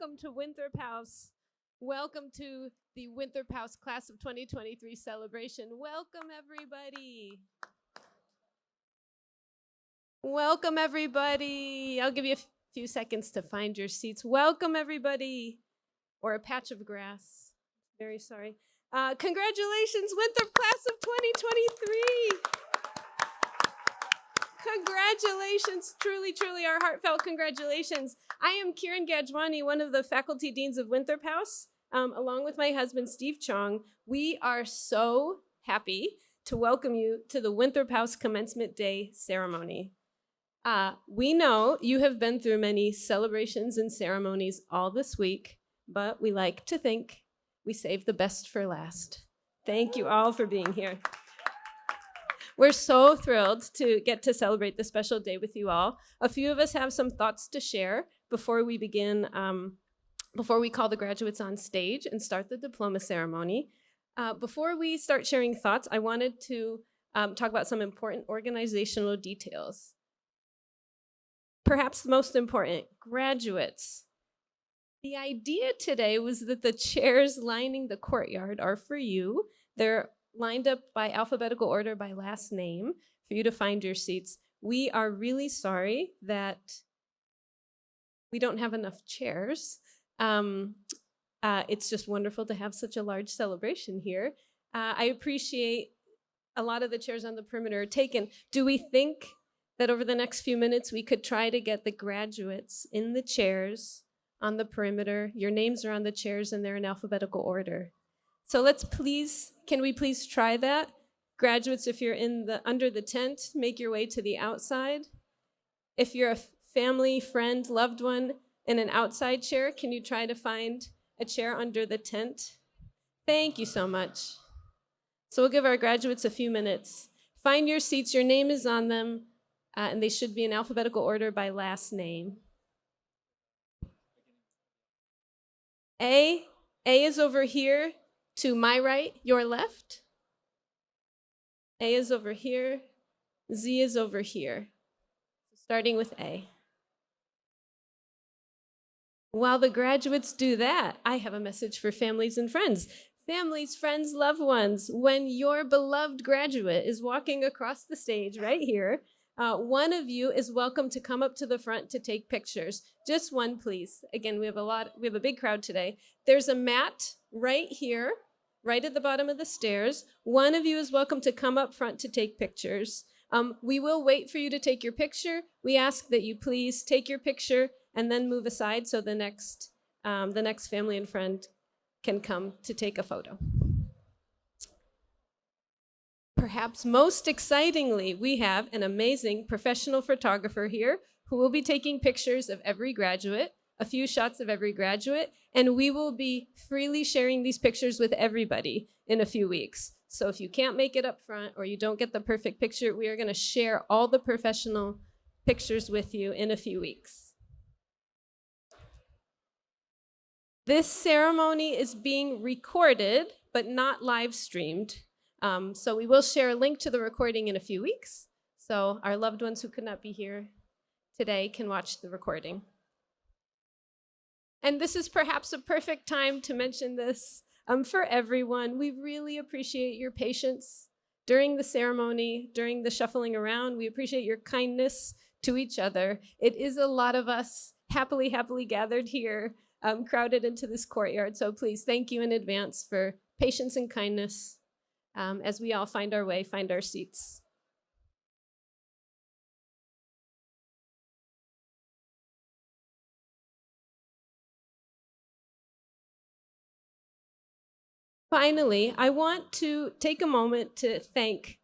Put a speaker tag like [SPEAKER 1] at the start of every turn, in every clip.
[SPEAKER 1] welcome to Winthrop House. Welcome to the Winthrop House Class of 2023 celebration. Welcome, everybody. Welcome, everybody. I'll give you a few seconds to find your seats. Welcome, everybody. Or a patch of grass. Very sorry. Congratulations, Winthrop Class of 2023. Congratulations, truly, truly our heartfelt congratulations. I am Kiran Gajwani, one of the faculty deans of Winthrop House, along with my husband, Steve Chong. We are so happy to welcome you to the Winthrop House Commencement Day ceremony. We know you have been through many celebrations and ceremonies all this week, but we like to think we saved the best for last. Thank you all for being here. We're so thrilled to get to celebrate this special day with you all. A few of us have some thoughts to share before we begin, before we call the graduates on stage and start the diploma ceremony. Before we start sharing thoughts, I wanted to talk about some important organizational details. Perhaps the most important, graduates. The idea today was that the chairs lining the courtyard are for you. They're lined up by alphabetical order by last name for you to find your seats. We are really sorry that we don't have enough chairs. It's just wonderful to have such a large celebration here. I appreciate a lot of the chairs on the perimeter are taken. Do we think that over the next few minutes we could try to get the graduates in the chairs on the perimeter? Your names are on the chairs and they're in alphabetical order. So can we please try that? Graduates, if you're under the tent, make your way to the outside. If you're a family, friend, loved one in an outside chair, can you try to find a chair under the tent? Thank you so much. So we'll give our graduates a few minutes. Find your seats, your name is on them, and they should be in alphabetical order by last name. A is over here. To my right, your left. A is over here. Z is over here. Starting with A. While the graduates do that, I have a message for families and friends. Families, friends, loved ones, when your beloved graduate is walking across the stage right here, one of you is welcome to come up to the front to take pictures. Just one, please. Again, we have a big crowd today. There's a mat right here, right at the bottom of the stairs. One of you is welcome to come up front to take pictures. We will wait for you to take your picture. We ask that you please take your picture and then move aside so the next family and friend can come to take a photo. Perhaps most excitingly, we have an amazing professional photographer here who will be taking pictures of every graduate, a few shots of every graduate, and we will be freely sharing these pictures with everybody in a few weeks. So if you can't make it up front or you don't get the perfect picture, we are going to share all the professional pictures with you in a few weeks. This ceremony is being recorded, but not live streamed. So we will share a link to the recording in a few weeks. So our loved ones who could not be here today can watch the recording. And this is perhaps a perfect time to mention this for everyone. We really appreciate your patience during the ceremony, during the shuffling around. We appreciate your kindness to each other. It is a lot of us happily gathered here, crowded into this courtyard. So please, thank you in advance for patience and kindness as we all find our way, find our seats. Finally, I want to take a moment to thank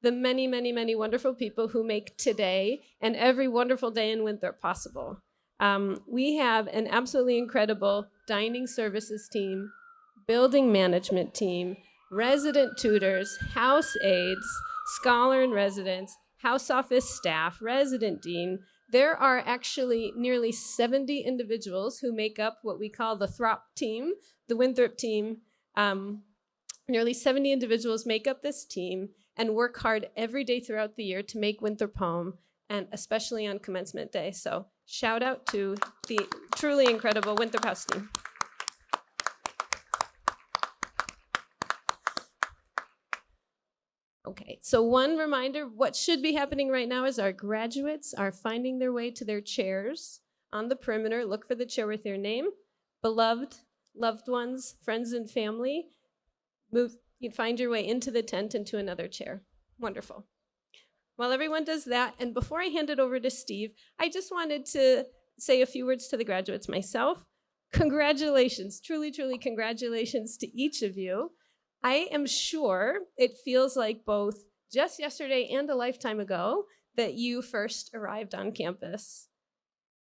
[SPEAKER 1] the many, many, many wonderful people who make today and every wonderful day in Winthrop possible. We have an absolutely incredible dining services team, building management team, resident tutors, house aides, scholar in residence, house office staff, resident dean. There are actually nearly 70 individuals who make up what we call the Throp team, the Winthrop team. Nearly 70 individuals make up this team and work hard every day throughout the year to make Winthrop home and especially on commencement day. So shout out to the truly incredible Winthrop House team. Okay, so one reminder, what should be happening right now is our graduates are finding their way to their chairs on the perimeter. Look for the chair with their name. Beloved, loved ones, friends and family, you'd find your way into the tent and to another chair. Wonderful. While everyone does that, and before I hand it over to Steve, I just wanted to say a few words to the graduates myself. Congratulations, truly, truly congratulations to each of you. I am sure it feels like both just yesterday and a lifetime ago that you first arrived on campus.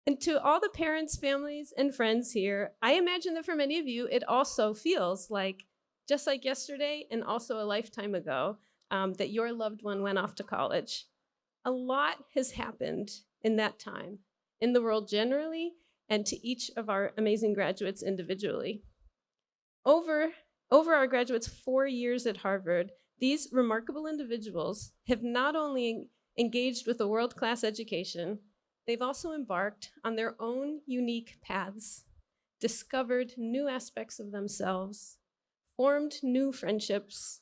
[SPEAKER 1] And to all the parents, families, and friends here, I imagine that for many of you, it also feels like, just like yesterday and also a lifetime ago, that your loved one went off to college. A lot has happened in that time, in the world generally, and to each of our amazing graduates individually. Over our graduates' 4 years at Harvard, these remarkable individuals have not only engaged with a world-class education, they've also embarked on their own unique paths, discovered new aspects of themselves, formed new friendships,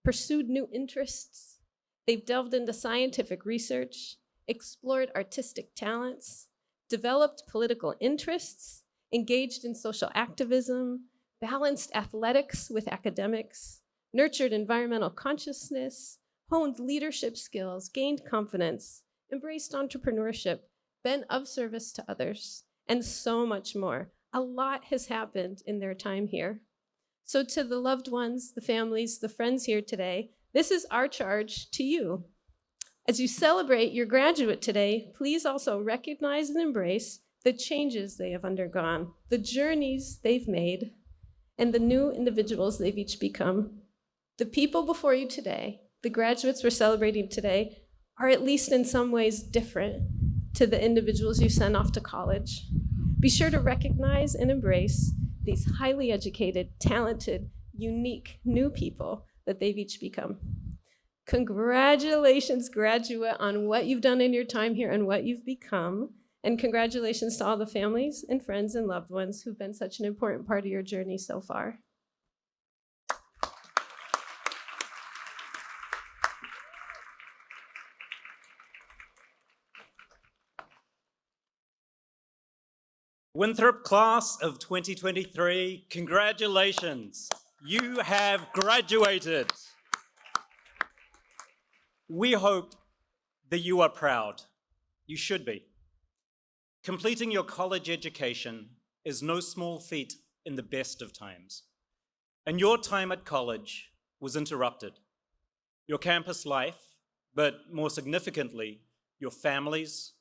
[SPEAKER 1] pursued new interests. They've delved into scientific research, explored artistic talents, developed political interests, engaged in social activism, balanced athletics with academics, nurtured environmental consciousness, honed leadership skills, gained confidence, embraced entrepreneurship, been of service to others, and so much more. A lot has happened in their time here. So to the loved ones, the families, the friends here today, this is our charge to you. As you celebrate your graduate today, please also recognize and embrace the changes they have undergone, the journeys they've made, and the new individuals they've each become. The people before you today, the graduates we're celebrating today, are at least in some ways different to the individuals you sent off to college. Be sure to recognize and embrace these highly educated, talented, unique new people that they've each become. Congratulations, graduate, on what you've done in your time here and what you've become. And congratulations to all the families and friends and loved ones who've been such an important part of your journey so far.
[SPEAKER 2] Winthrop class of 2023, congratulations. You have graduated. We hope that you are proud. You should be. Completing your college education is no small feat in the best of times. And your time at college was interrupted. Your campus life, but more significantly, your families,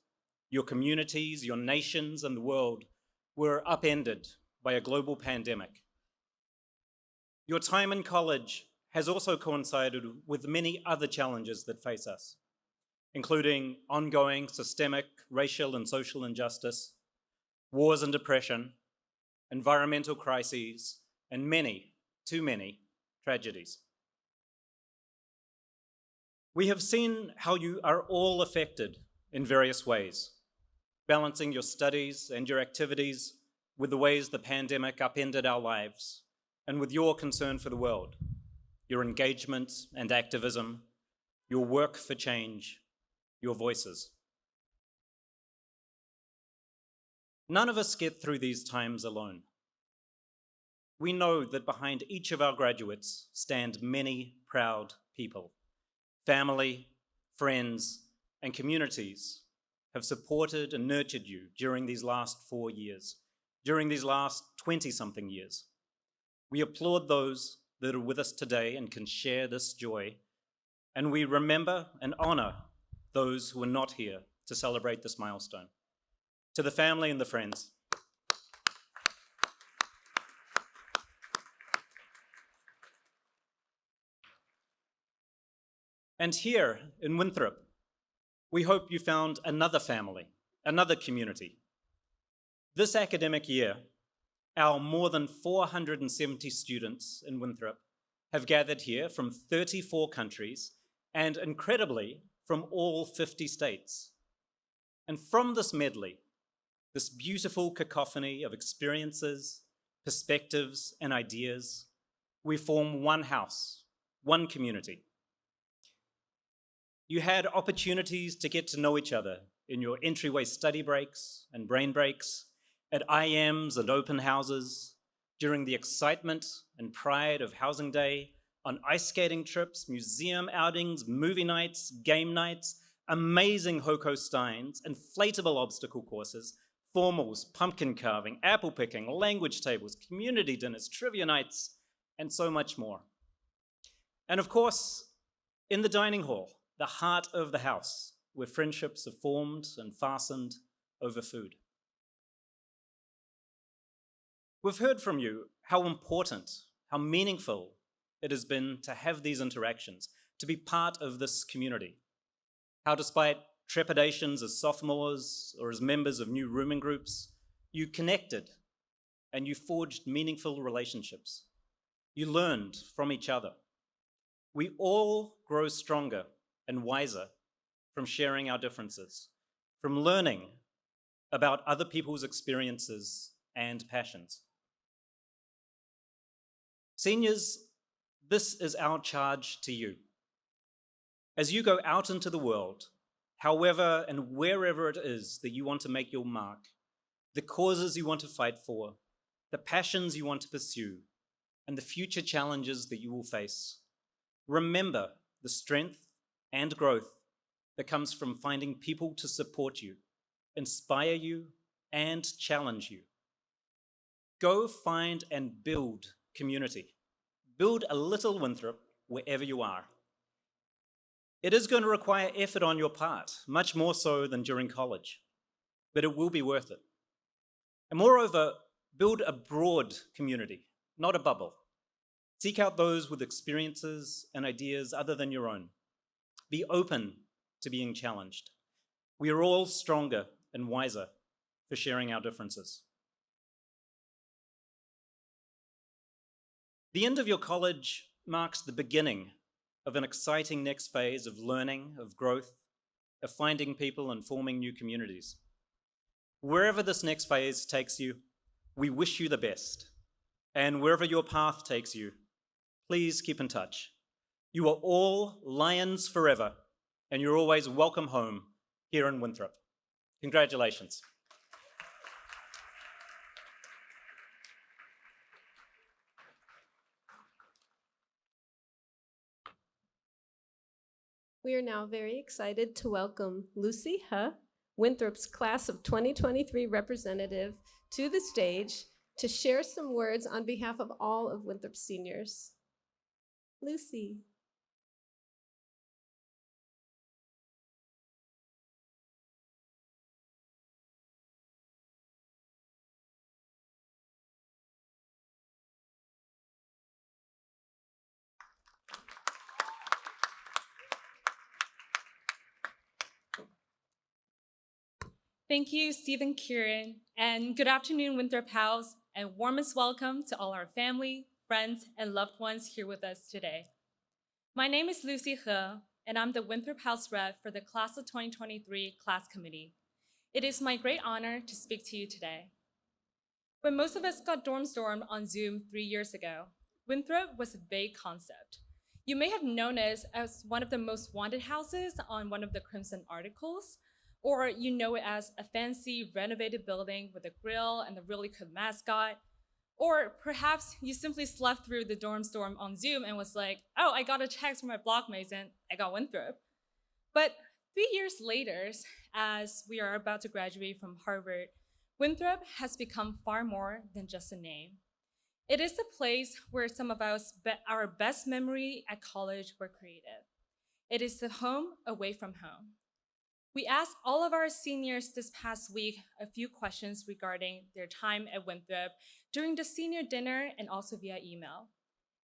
[SPEAKER 2] your communities, your nations, and the world were upended by a global pandemic. Your time in college has also coincided with many other challenges that face us, including ongoing systemic racial and social injustice, wars and depression, environmental crises, and many, too many, tragedies. We have seen how you are all affected in various ways, balancing your studies and your activities with the ways the pandemic upended our lives, and with your concern for the world, your engagement and activism, your work for change, your voices. None of us get through these times alone. We know that behind each of our graduates stand many proud people. Family, friends, and communities have supported and nurtured you during these last 4 years, during these last 20-something years. We applaud those that are with us today and can share this joy, and we remember and honor those who are not here to celebrate this milestone. To the family and the friends, and here in Winthrop, we hope you found another family, another community. This academic year, our more than 470 students in Winthrop have gathered here from 34 countries and, incredibly, from all 50 states. And from this medley, this beautiful cacophony of experiences, perspectives, and ideas, we form one house, one community. You had opportunities to get to know each other in your entryway study breaks and brain breaks, at IMs and open houses, during the excitement and pride of Housing Day, on ice skating trips, museum outings, movie nights, game nights, amazing Hoko Steins, inflatable obstacle courses, formals, pumpkin carving, apple picking, language tables, community dinners, trivia nights, and so much more. And of course, in the dining hall, the heart of the house, where friendships are formed and fastened over food. We've heard from you how important, how meaningful it has been to have these interactions, to be part of this community. How despite trepidations as sophomores or as members of new rooming groups, you connected and you forged meaningful relationships. You learned from each other. We all grow stronger and wiser from sharing our differences, from learning about other people's experiences and passions. Seniors, this is our charge to you. As you go out into the world, however and wherever it is that you want to make your mark, the causes you want to fight for, the passions you want to pursue, and the future challenges that you will face, remember the strength and growth that comes from finding people to support you, inspire you, and challenge you. Go find and build community. Build a little Winthrop wherever you are. It is going to require effort on your part, much more so than during college, but it will be worth it. And moreover, build a broad community, not a bubble. Seek out those with experiences and ideas other than your own. Be open to being challenged. We are all stronger and wiser for sharing our differences. The end of your college marks the beginning of an exciting next phase of learning, of growth, of finding people and forming new communities. Wherever this next phase takes you, we wish you the best. And wherever your path takes you, please keep in touch. You are all Lions forever, and you're always welcome home here in Winthrop. Congratulations.
[SPEAKER 1] We are now very excited to welcome Lucy He, Winthrop's class of 2023 representative, to the stage to share some words on behalf of all of Winthrop seniors. Lucy.
[SPEAKER 3] Thank you, Steve and Kieran, and good afternoon, Winthrop House, and warmest welcome to all our family, friends, and loved ones here with us today. My name is Lucy He, and I'm the Winthrop House rep for the Class of 2023 Class Committee. It is my great honor to speak to you today. When most of us got dorm stormed on Zoom 3 years ago, Winthrop was a vague concept. You may have known us as one of the most wanted houses on one of the Crimson articles, or you know it as a fancy renovated building with a grill and a really cool mascot. Or perhaps you simply slept through the dorm storm on Zoom and was like, oh, I got a text from my blockmates and I got Winthrop. But 3 years later, as we are about to graduate from Harvard, Winthrop has become far more than just a name. It is the place where some of our best memories at college were created. It is the home away from home. We asked all of our seniors this past week a few questions regarding their time at Winthrop during the senior dinner and also via email.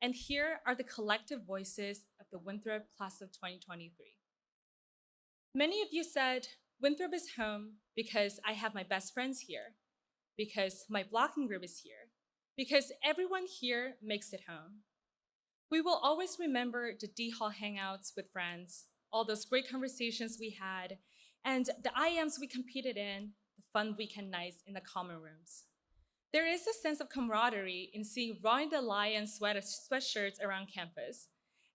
[SPEAKER 3] And here are the collective voices of the Winthrop class of 2023. Many of you said, Winthrop is home because I have my best friends here, because my blocking group is here, because everyone here makes it home. We will always remember the D Hall hangouts with friends, all those great conversations we had, and the IMs we competed in, the fun weekend nights in the common rooms. There is a sense of camaraderie in seeing Ronnie the Lion sweatshirts around campus,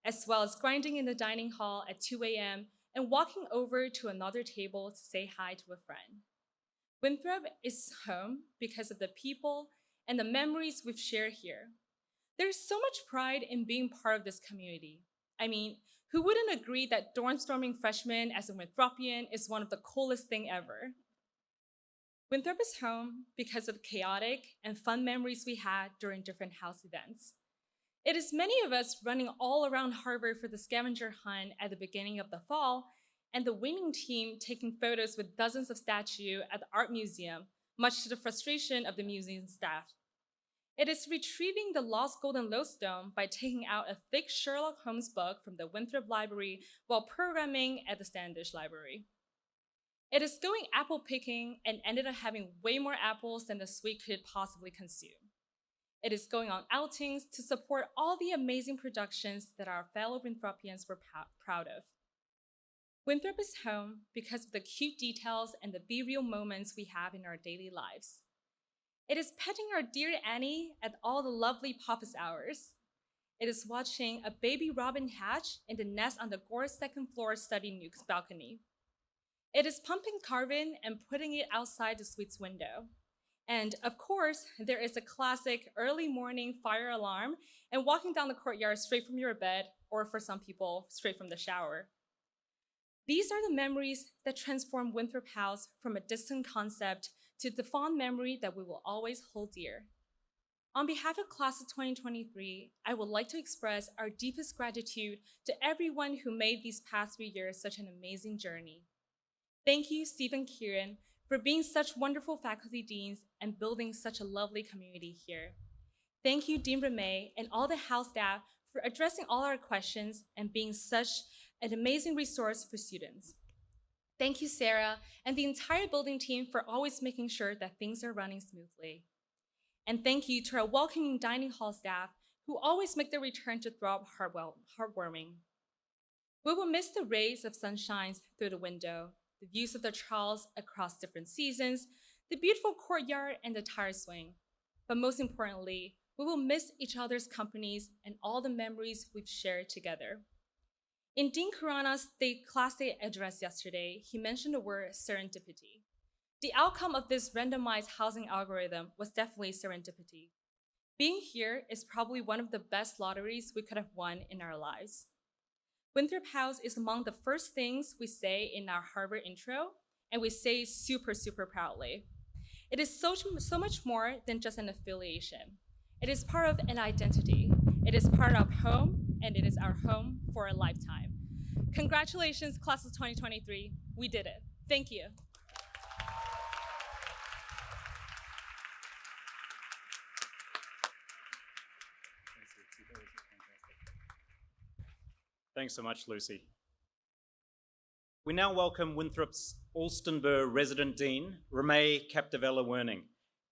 [SPEAKER 3] as well as grinding in the dining hall at 2 a.m. and walking over to another table to say hi to a friend. Winthrop is home because of the people and the memories we've shared here. There's so much pride in being part of this community. I mean, who wouldn't agree that dorm-storming freshmen as a Winthropian is one of the coolest thing ever? Winthrop is home because of the chaotic and fun memories we had during different house events. It is many of us running all around Harvard for the scavenger hunt at the beginning of the fall, and the winning team taking photos with dozens of statues at the art museum, much to the frustration of the museum staff. It is retrieving the lost golden lodestone by taking out a thick Sherlock Holmes book from the Winthrop Library while programming at the Standish Library. It is going apple picking and ended up having way more apples than the suite could possibly consume. It is going on outings to support all the amazing productions that our fellow Winthropians were proud of. Winthrop is home because of the cute details and the be-real moments we have in our daily lives. It is petting our dear Annie at all the lovely office hours. It is watching a baby robin hatch in the nest on the Gore's second floor study nook's balcony. It is pumping carbon and putting it outside the suite's window. And of course, there is a classic early morning fire alarm and walking down the courtyard straight from your bed, or for some people, straight from the shower. These are the memories that transform Winthrop House from a distant concept to the fond memory that we will always hold dear. On behalf of Class of 2023, I would like to express our deepest gratitude to everyone who made these past 3 years such an amazing journey. Thank you, Steve and Kieran, for being such wonderful faculty deans and building such a lovely community here. Thank you, Dean Ramey, and all the house staff for addressing all our questions and being such an amazing resource for students. Thank you, Sarah, and the entire building team for always making sure that things are running smoothly. And thank you to our welcoming dining hall staff who always make their return to Throb heartwarming. We will miss the rays of sunshine through the window, the views of the Charles across different seasons, the beautiful courtyard and the tire swing. But most importantly, we will miss each other's companies and all the memories we've shared together. In Dean Khurana's Class Day address yesterday, he mentioned the word serendipity. The outcome of this randomized housing algorithm was definitely serendipity. Being here is probably one of the best lotteries we could have won in our lives. Winthrop House is among the first things we say in our Harvard intro, and we say super, super proudly. It is so much more than just an affiliation. It is part of an identity. It is part of home, and it is our home for a lifetime. Congratulations, Class of 2023. We did it. Thank you.
[SPEAKER 2] Thanks so much, Lucy. We now welcome Winthrop's Alston Burr resident dean, Ramey Capdevila Werning.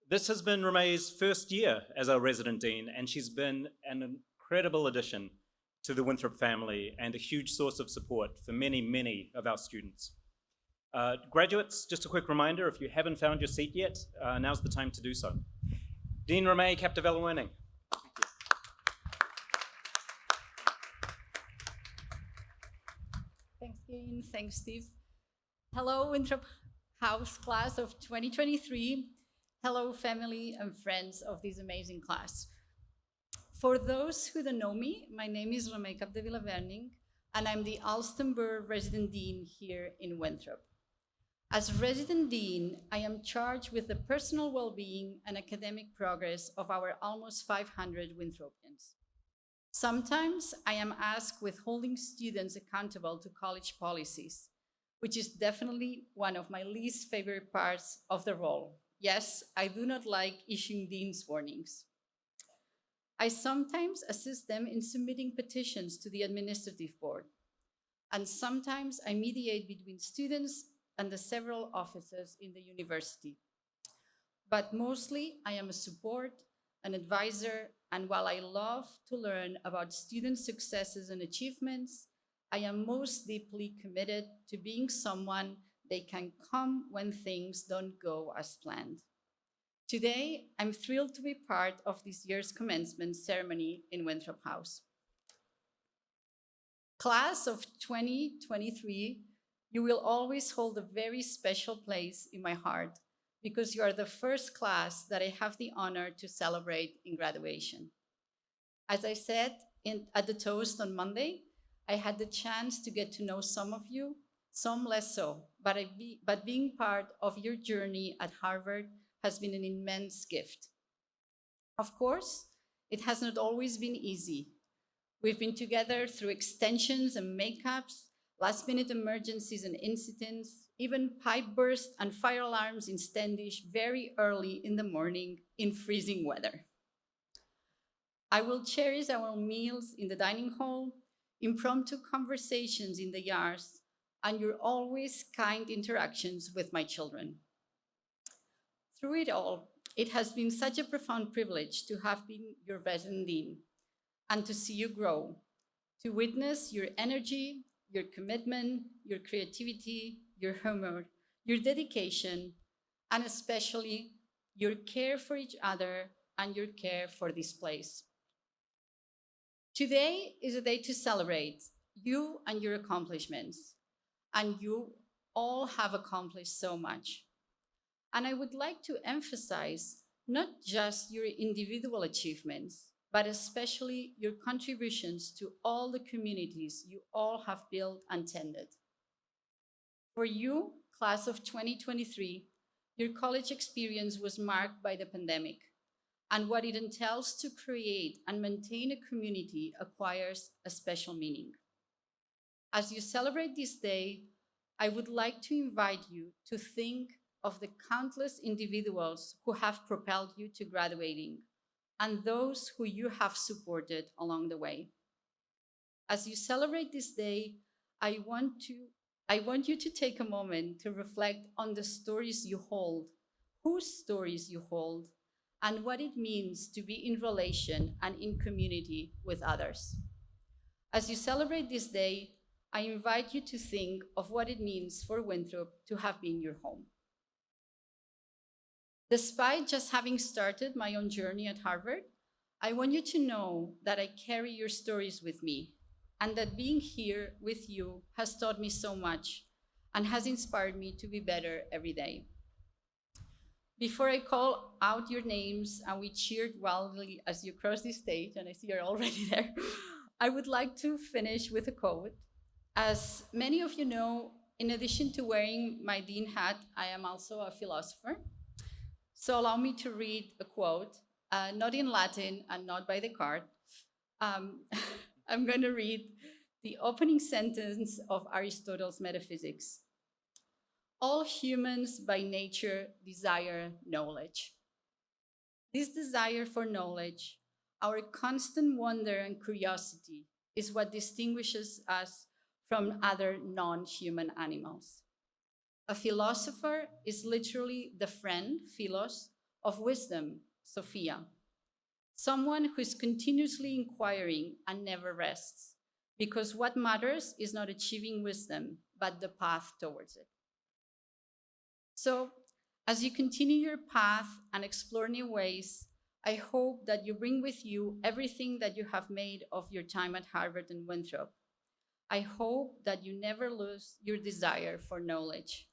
[SPEAKER 2] This has been Ramey's first year as our resident dean, and she's been an incredible addition to the Winthrop family and a huge source of support for many, many of our students. Graduates, just a quick reminder, if you haven't found your seat yet, now's the time to do so. Dean Ramey Capdevila Werning.
[SPEAKER 4] Thanks, Kieran. Thanks, Steve. Hello, Winthrop House Class of 2023. Hello, family and friends of this amazing class. For those who don't know me, my name is Ramey Capdevila Werning, and I'm the Alston Burr Resident Dean here in Winthrop. As Resident Dean, I am charged with the personal well-being and academic progress of our almost 500 Winthropians. Sometimes I am asked with holding students accountable to college policies, which is definitely one of my least favorite parts of the role. Yes, I do not like issuing dean's warnings. I sometimes assist them in submitting petitions to the administrative board, and sometimes I mediate between students and the several offices in the university. But mostly I am a support, an advisor, and while I love to learn about student successes and achievements, I am most deeply committed to being someone they can come when things don't go as planned. Today, I'm thrilled to be part of this year's commencement ceremony in Winthrop House. Class of 2023, you will always hold a very special place in my heart because you are the first class that I have the honor to celebrate in graduation. As I said at the toast on Monday, I had the chance to get to know some of you, some less so, but being part of your journey at Harvard has been an immense gift. Of course, it has not always been easy. We've been together through extensions and makeups, last-minute emergencies and incidents, even pipe bursts and fire alarms in Standish very early in the morning in freezing weather. I will cherish our meals in the dining hall, impromptu conversations in the yards, and your always kind interactions with my children. Through it all, it has been such a profound privilege to have been your resident dean and to see you grow, to witness your energy, your commitment, your creativity, your humor, your dedication, and especially your care for each other and your care for this place. Today is a day to celebrate you and your accomplishments, and you all have accomplished so much. And I would like to emphasize not just your individual achievements, but especially your contributions to all the communities you all have built and tended. For you, class of 2023, your college experience was marked by the pandemic, and what it entails to create and maintain a community acquires a special meaning. As you celebrate this day, I would like to invite you to think of the countless individuals who have propelled you to graduating and those who you have supported along the way. As you celebrate this day, I want you to take a moment to reflect on the stories you hold, whose stories you hold, and what it means to be in relation and in community with others. As you celebrate this day, I invite you to think of what it means for Winthrop to have been your home. Despite just having started my own journey at Harvard, I want you to know that I carry your stories with me and that being here with you has taught me so much and has inspired me to be better every day. Before I call out your names and we cheered wildly as you cross the stage, and I see you're already there, I would like to finish with a quote. As many of you know, in addition to wearing my dean hat, I am also a philosopher. So allow me to read a quote, not in Latin and not by Descartes. I'm going to read the opening sentence of Aristotle's Metaphysics. All humans by nature desire knowledge. This desire for knowledge, our constant wonder and curiosity, is what distinguishes us from other non-human animals. A philosopher is literally the friend, philos, of wisdom, Sophia. Someone who is continuously inquiring and never rests, because what matters is not achieving wisdom, but the path towards it. So, as you continue your path and explore new ways, I hope that you bring with you everything that you have made of your time at Harvard and Winthrop. I hope that you never lose your desire for knowledge.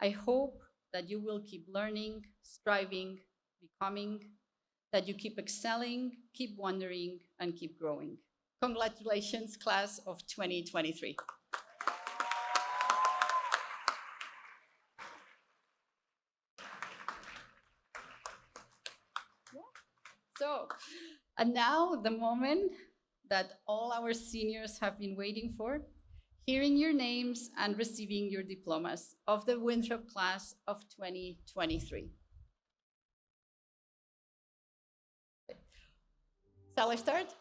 [SPEAKER 4] I hope that you will keep learning, striving, becoming, that you keep excelling, keep wondering, and keep growing. Congratulations, class of 2023. So, and now the moment that all our seniors have been waiting for, hearing your names and receiving your diplomas of the Winthrop class of 2023. Shall I start?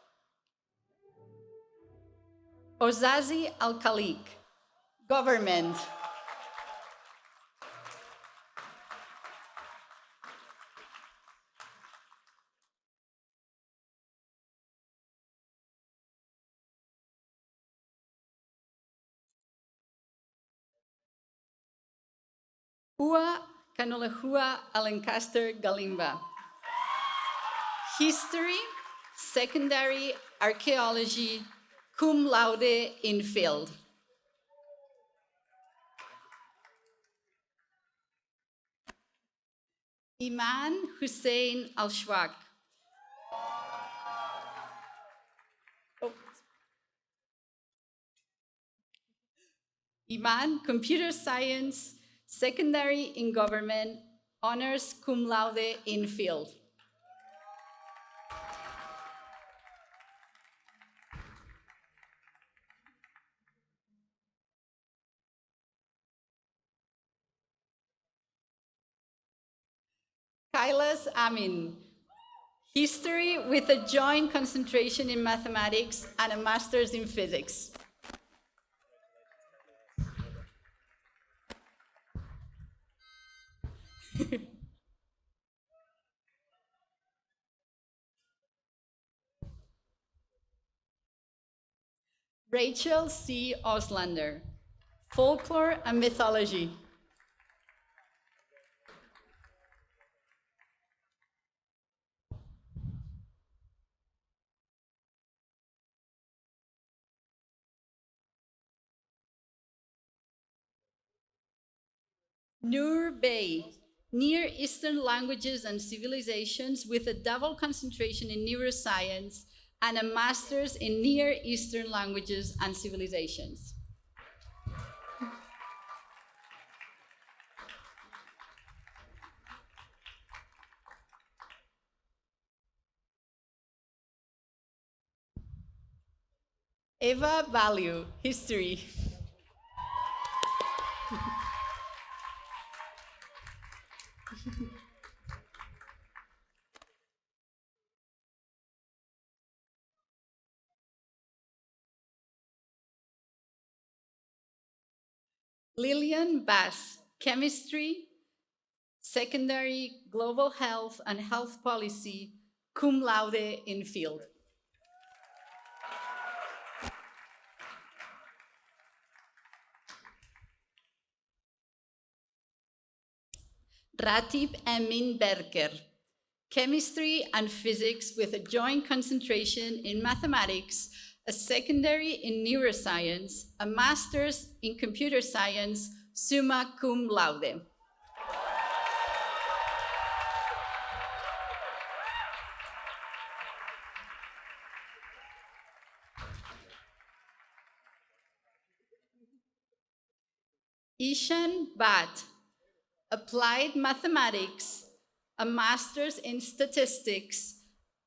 [SPEAKER 4] Ozazi Alkalik, government. Hua Kanolehua Alencaster Galimba. History, Secondary Archaeology, cum laude in field. Iman Hussein Al-Shwak. Iman, Computer Science, Secondary in Government, honors cum laude in field. Kailas Amin, History with a joint concentration in mathematics and a master's in physics. Rachel C. Oslander, Folklore and Mythology. Nur Bey, Near Eastern Languages and Civilizations with a double concentration in neuroscience and a master's in Near Eastern Languages and Civilizations. Eva Value, History. Lillian Bass, Chemistry, Secondary Global Health and Health Policy, cum laude in field. Ratib Emin Berker, Chemistry and Physics with a joint concentration in mathematics, a secondary in neuroscience, a master's in computer science, summa cum laude. Ishan Bhatt, Applied Mathematics, a master's in statistics,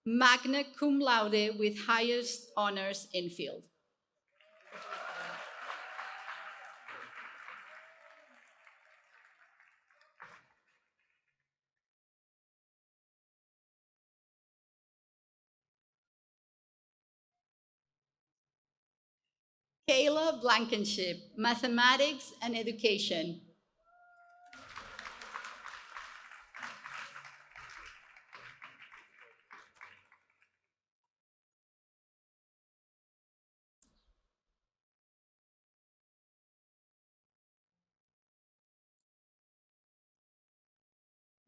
[SPEAKER 4] magna cum laude with highest honors in field. Kayla Blankenship, Mathematics and Education.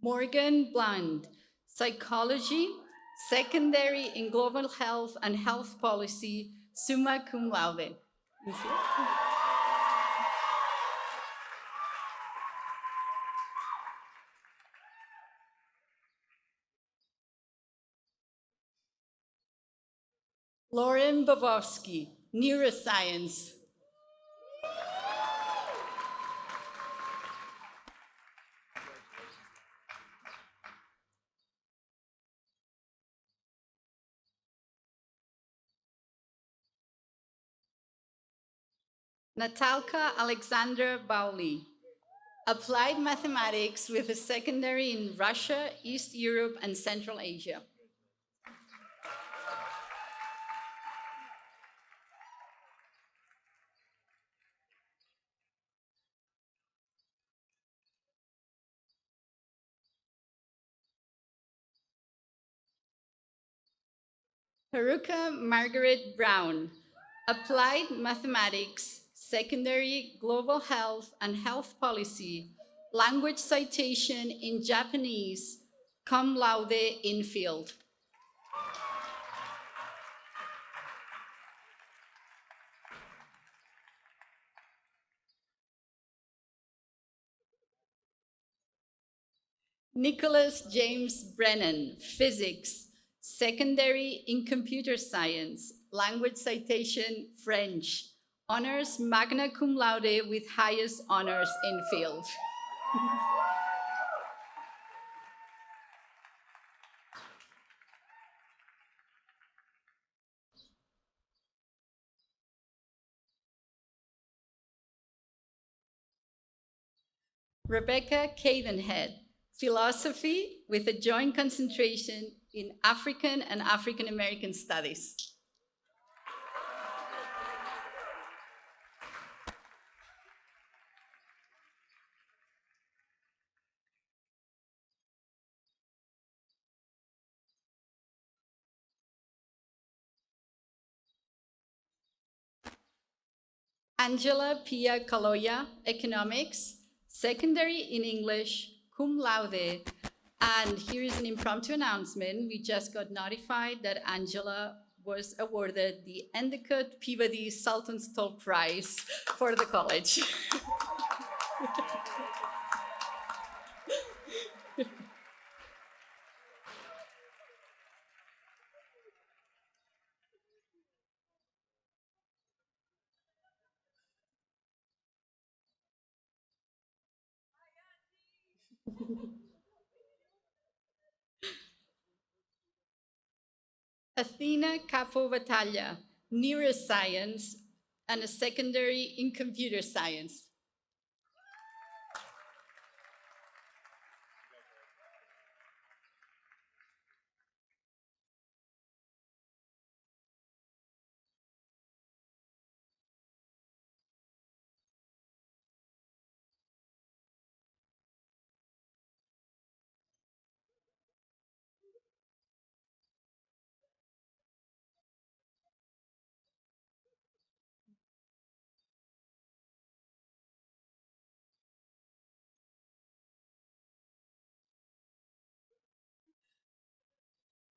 [SPEAKER 4] Morgan Bland, Psychology, Secondary in Global Health and Health Policy, summa cum laude. Lauren Bobovsky, Neuroscience. Natalka Alexandra Bowley, Applied Mathematics with a secondary in Russia, East Europe, and Central Asia. Haruka Margaret Brown, Applied Mathematics, Secondary Global Health and Health Policy, Language citation in Japanese, cum laude infield. Nicholas James Brennan, physics, secondary in computer science, language citation French, honors magna cum laude with highest honors in field. Rebecca Cadenhead, philosophy with a joint concentration in African and African American studies. Angela Pia Kaloya, economics, secondary in English, cum laude. And here is an impromptu announcement. We just got notified that Angela was awarded the Endicott Peabody Saltonstall Prize for the college. Athena Capo Battaglia, neuroscience, and a secondary in computer science.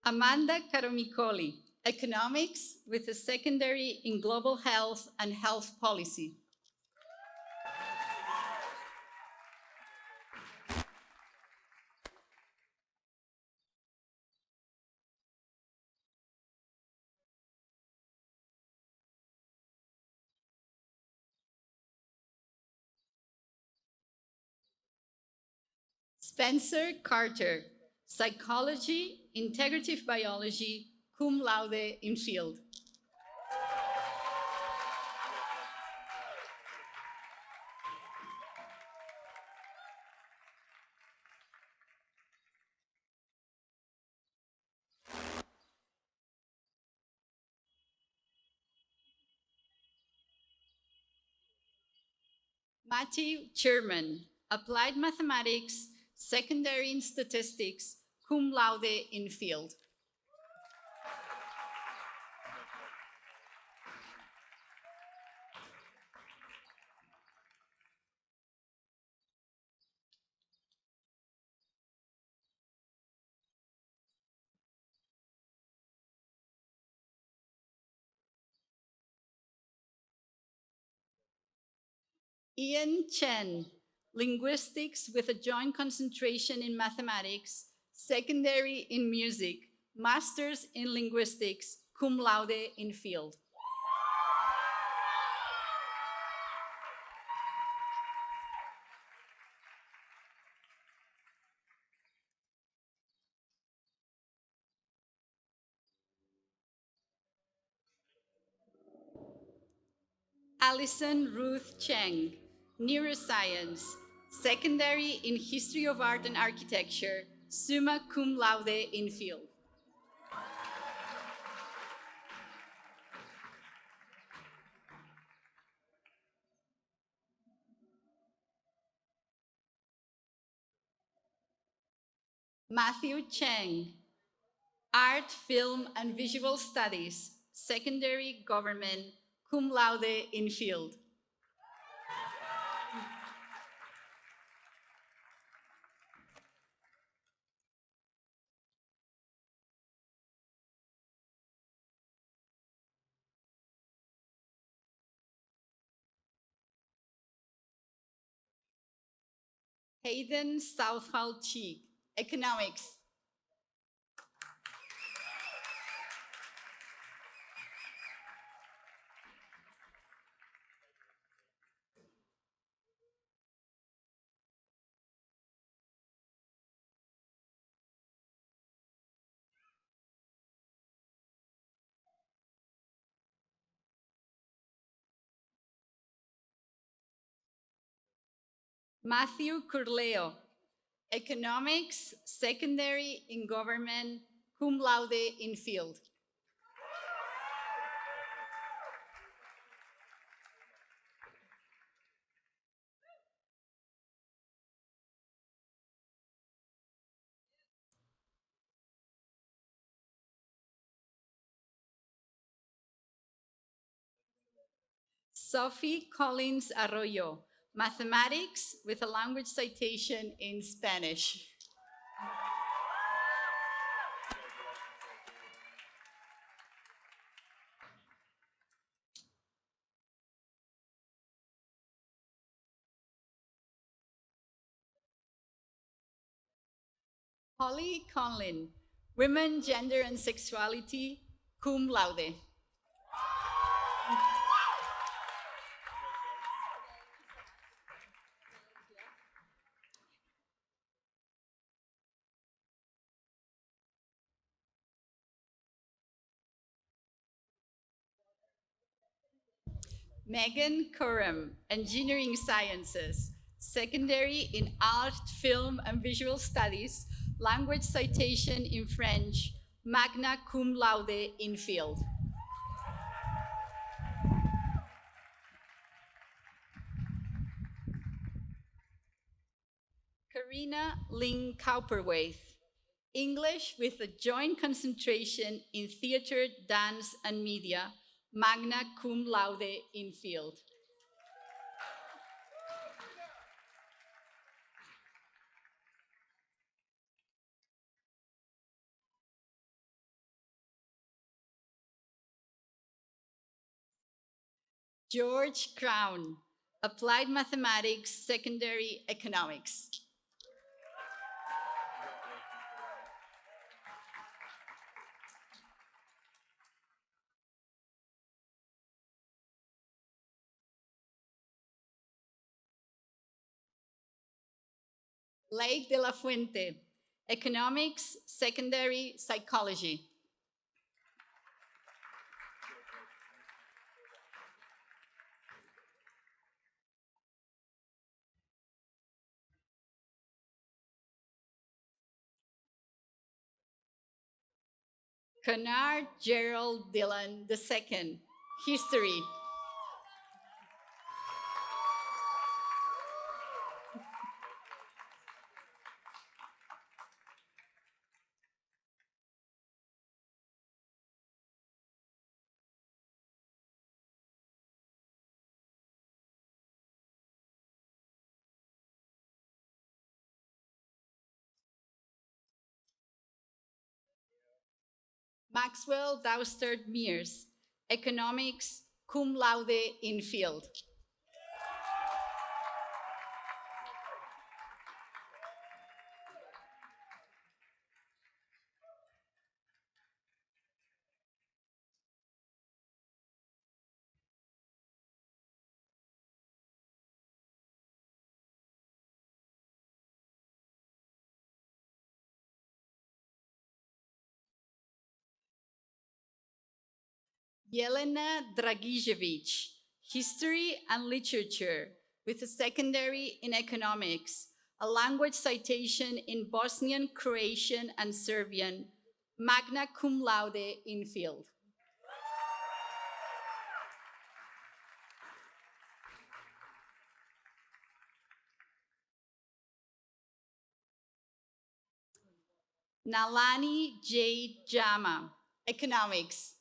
[SPEAKER 4] Amanda Caromicoli, economics with a secondary in global health and health policy. Spencer Carter, psychology, integrative biology, cum laude in field. Matthew Sherman, applied mathematics, secondary in statistics, cum laude in field. Ian Chen, linguistics with a joint concentration in mathematics, secondary in music, master's in linguistics, cum laude in field. Alison Ruth Cheng, neuroscience, secondary in history of art and architecture, summa cum laude in field. Matthew Cheng, art, film, and visual studies, secondary government, cum laude in field. Hayden Southall Cheek, Economics. Matthew Curleo, Economics, Secondary in Government, cum laude in field. Sophie Collins Arroyo, Mathematics with a language citation in Spanish. Holly Conlin, Women, Gender, and Sexuality, cum laude. Megan Curran, Engineering Sciences, Secondary in Art, Film, and Visual Studies, Language Citation in French, magna cum laude in field. Karina Ling Cowperwaith, English with a joint concentration in theater, dance, and media, magna cum laude in field. George Crown, Applied Mathematics, Secondary Economics. Lake de la Fuente, Economics, Secondary Psychology. Kennard Gerald Dillon II, History. Maxwell Doustard Mears, Economics, cum laude in field. Yelena Dragicevic, History and Literature, with a secondary in Economics, a language citation in Bosnian, Croatian, and Serbian, magna cum laude in field. Nalani J. Jama, Economics.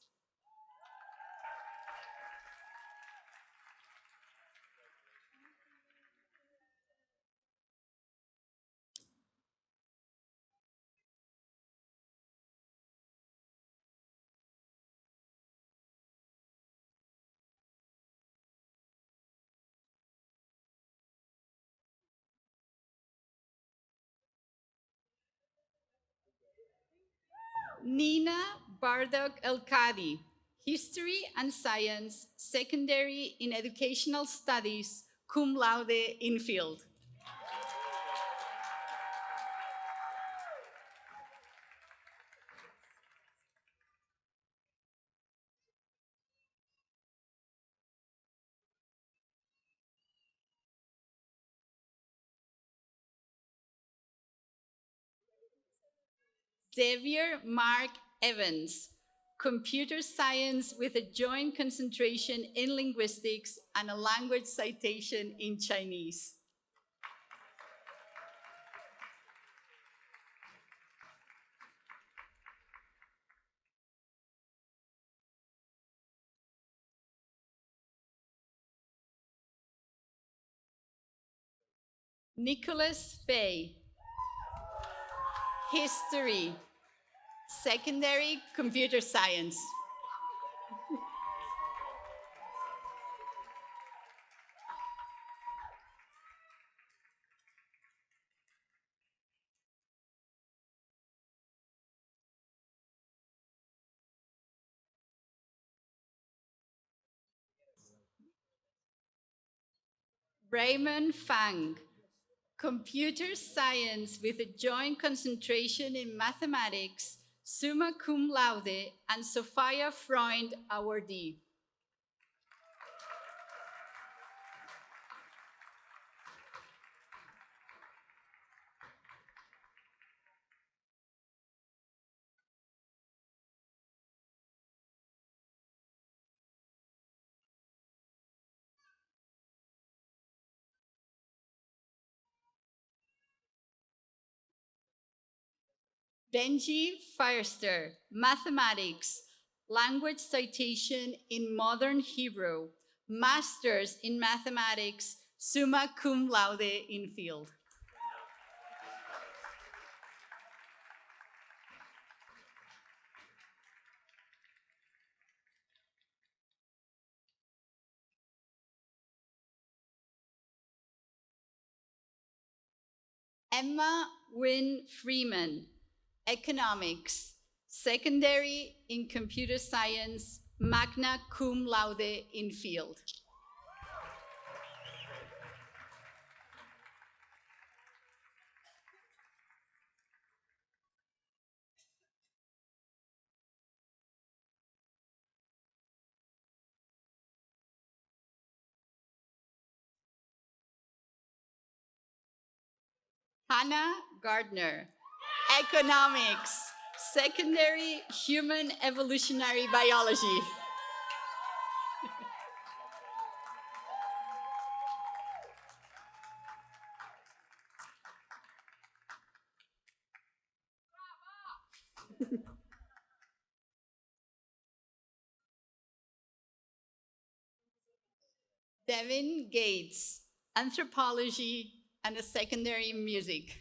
[SPEAKER 4] Nina Bardock El-Kadi, History and Science, Secondary in Educational Studies, cum laude in field. Xavier Mark Evans, Computer Science with a joint concentration in linguistics and a language citation in Chinese. Nicholas Fay, History, Secondary Computer Science. Raymond Fang, Computer Science with a joint concentration in Mathematics, summa cum laude, and Sophia Freund awardee. Benji Firester, Mathematics, Language Citation in Modern Hebrew, Masters in Mathematics, summa cum laude in field. Emma Wynne Freeman, Economics, Secondary in Computer Science, magna cum laude in field. Hannah Gardner, Economics, Secondary Human Evolutionary Biology. Devin Gates, Anthropology and a secondary in music.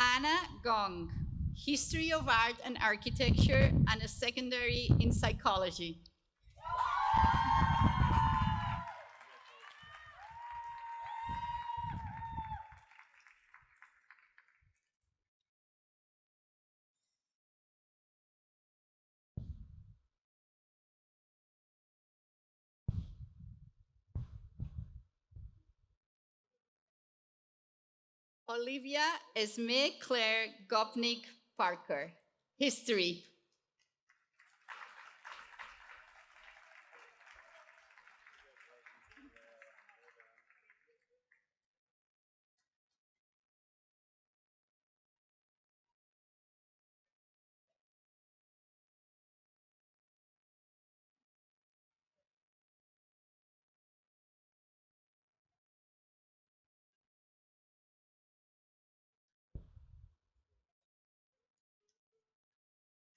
[SPEAKER 4] Anna Gong, History of Art and Architecture and a secondary in psychology. Olivia Esme Claire Gopnik Parker, History.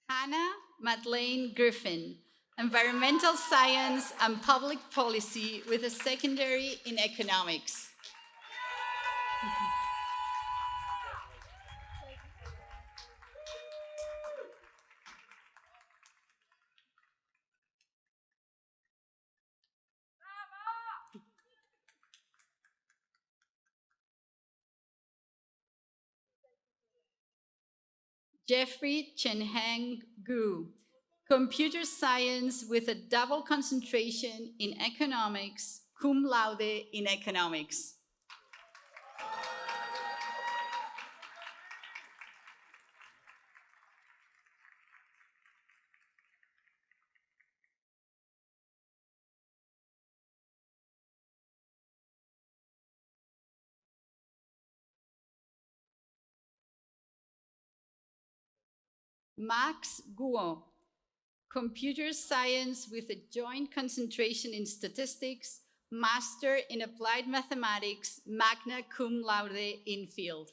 [SPEAKER 4] Hannah Madeleine Griffin, Environmental Science and Public Policy with a secondary in Economics. Jeffrey Chenheng Gu, computer science with a double concentration in economics, cum laude in economics. Max Guo, computer science with a joint concentration in statistics, master in applied mathematics, magna cum laude in field.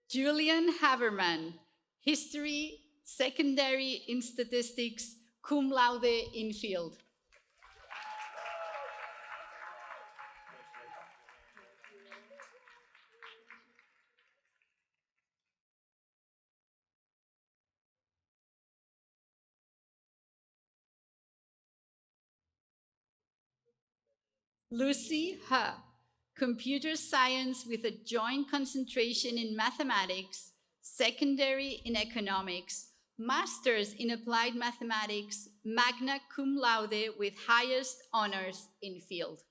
[SPEAKER 4] Julian Haberman, history, secondary in statistics, cum laude in field. Lucy He, computer science with a joint concentration in mathematics, secondary in economics, masters in applied mathematics, magna cum laude with highest honors in field.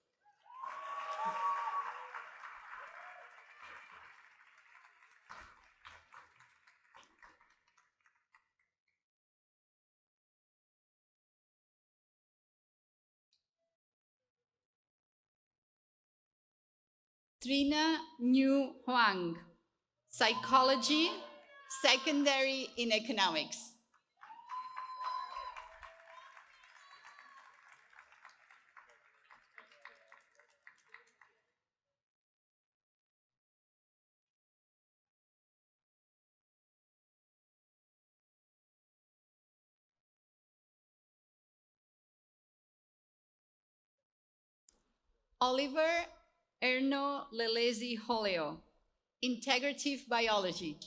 [SPEAKER 4] Trina Nhu Huang, psychology, secondary in economics. Oliver Erno Lelezi Holeo, integrative biology.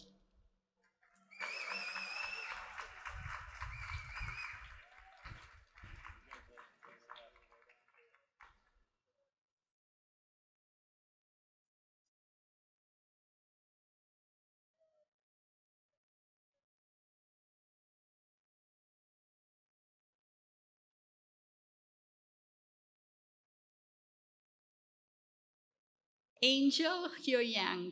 [SPEAKER 4] Angel Hyoyang,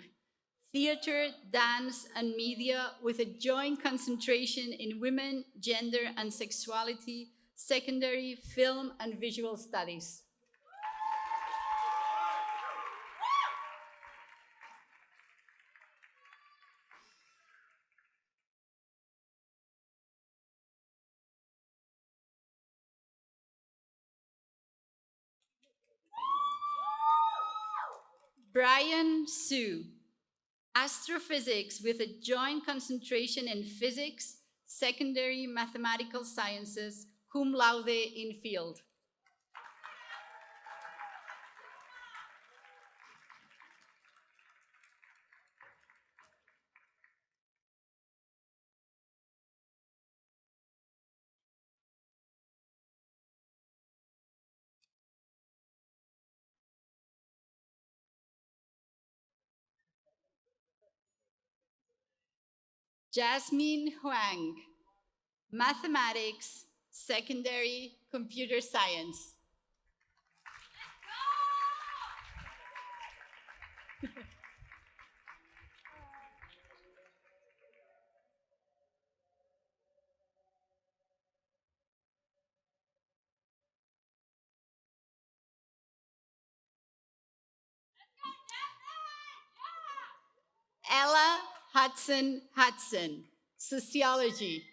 [SPEAKER 4] theater, dance, and media with a joint concentration in women, gender, and sexuality, secondary, film, and visual studies. Brian Su, astrophysics with a joint concentration in physics, secondary mathematical sciences, cum laude in field. Jasmine Huang, mathematics, secondary computer science. Ella Hudson Hudson, sociology.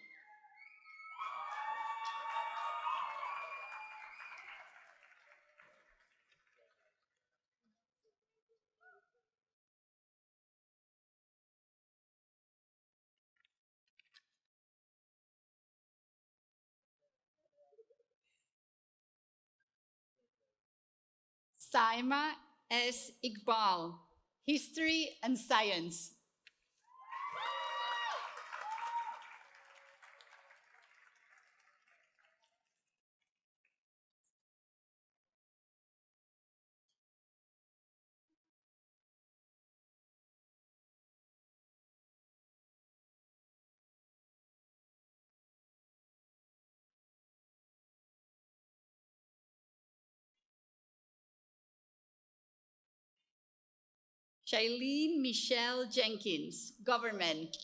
[SPEAKER 4] Saima S. Iqbal, History and Science. Shailene Michelle Jenkins, Government.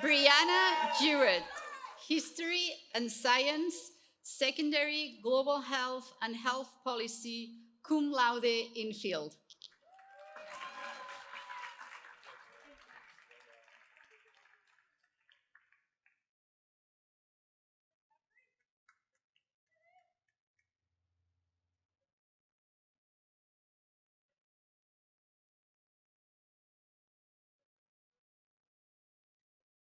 [SPEAKER 4] Brianna Jewett, History and Science, Secondary Global Health and Health Policy, cum laude infield.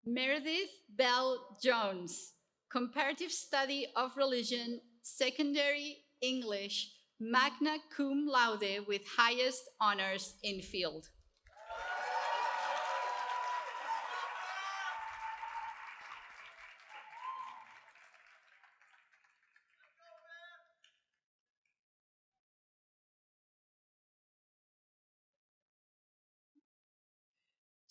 [SPEAKER 4] Meredith Bell Jones, Comparative Study of Religion, Secondary English, magna cum laude with highest honors in field.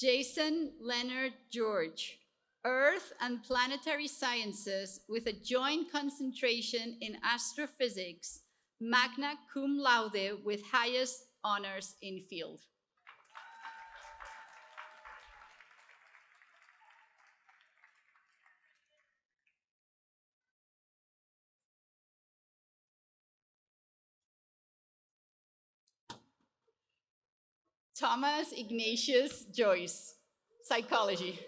[SPEAKER 4] Jason Leonard George, Earth and Planetary Sciences with a joint concentration in astrophysics, magna cum laude with highest honors in field. Thomas Ignatius Joyce, Psychology.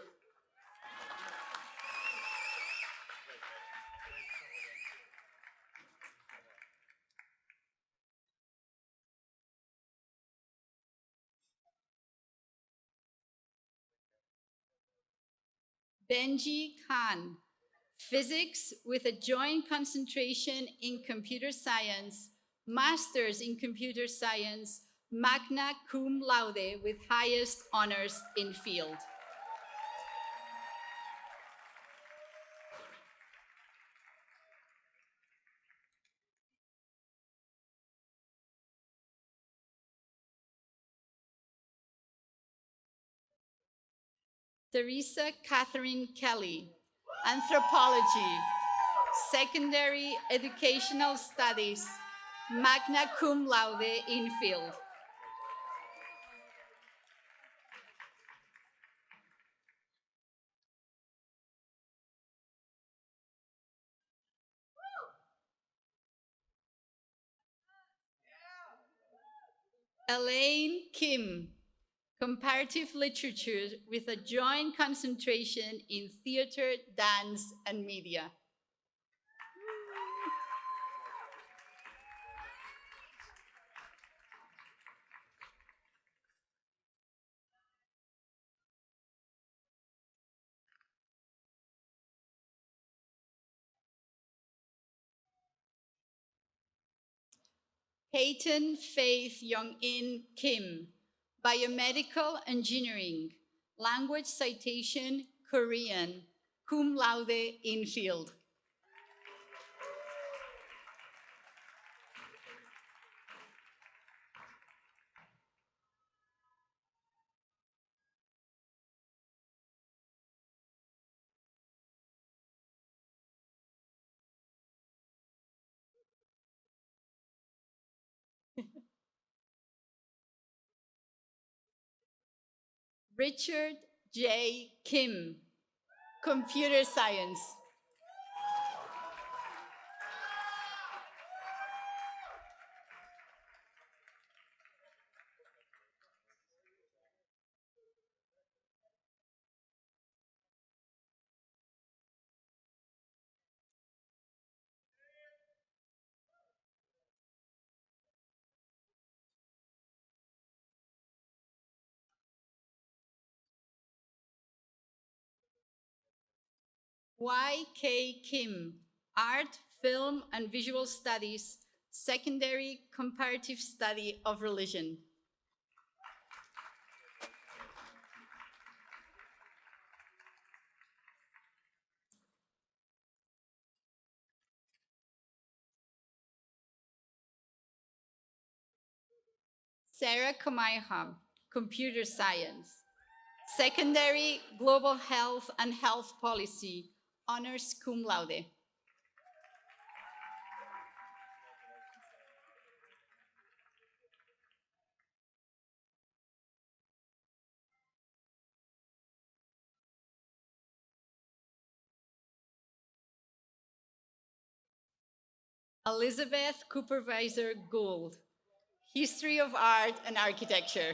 [SPEAKER 4] Benji Khan, Physics with a joint concentration in Computer Science, Masters in Computer Science, magna cum laude with highest honors in field. Teresa Catherine Kelly, Anthropology, Secondary Educational Studies, magna cum laude in field. Elaine Kim, Comparative Literature with a joint concentration in theater, dance, and media. Peyton Faith Young-in Kim, Biomedical Engineering, Language Citation, Korean, cum laude in field. Richard J. Kim, Computer Science. Y.K. Kim, Art, Film, and Visual Studies, Secondary Comparative Study of Religion. Sarah Kamaiha, Computer Science, Secondary Global Health and Health Policy, Honors Cum Laude. Elizabeth Coopervisor Gould, History of Art and Architecture.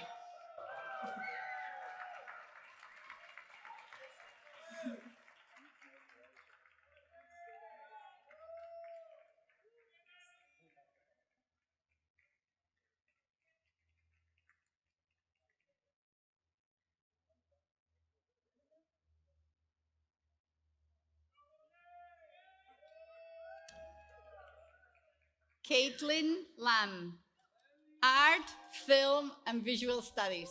[SPEAKER 4] Caitlin Lam, Art, Film, and Visual Studies.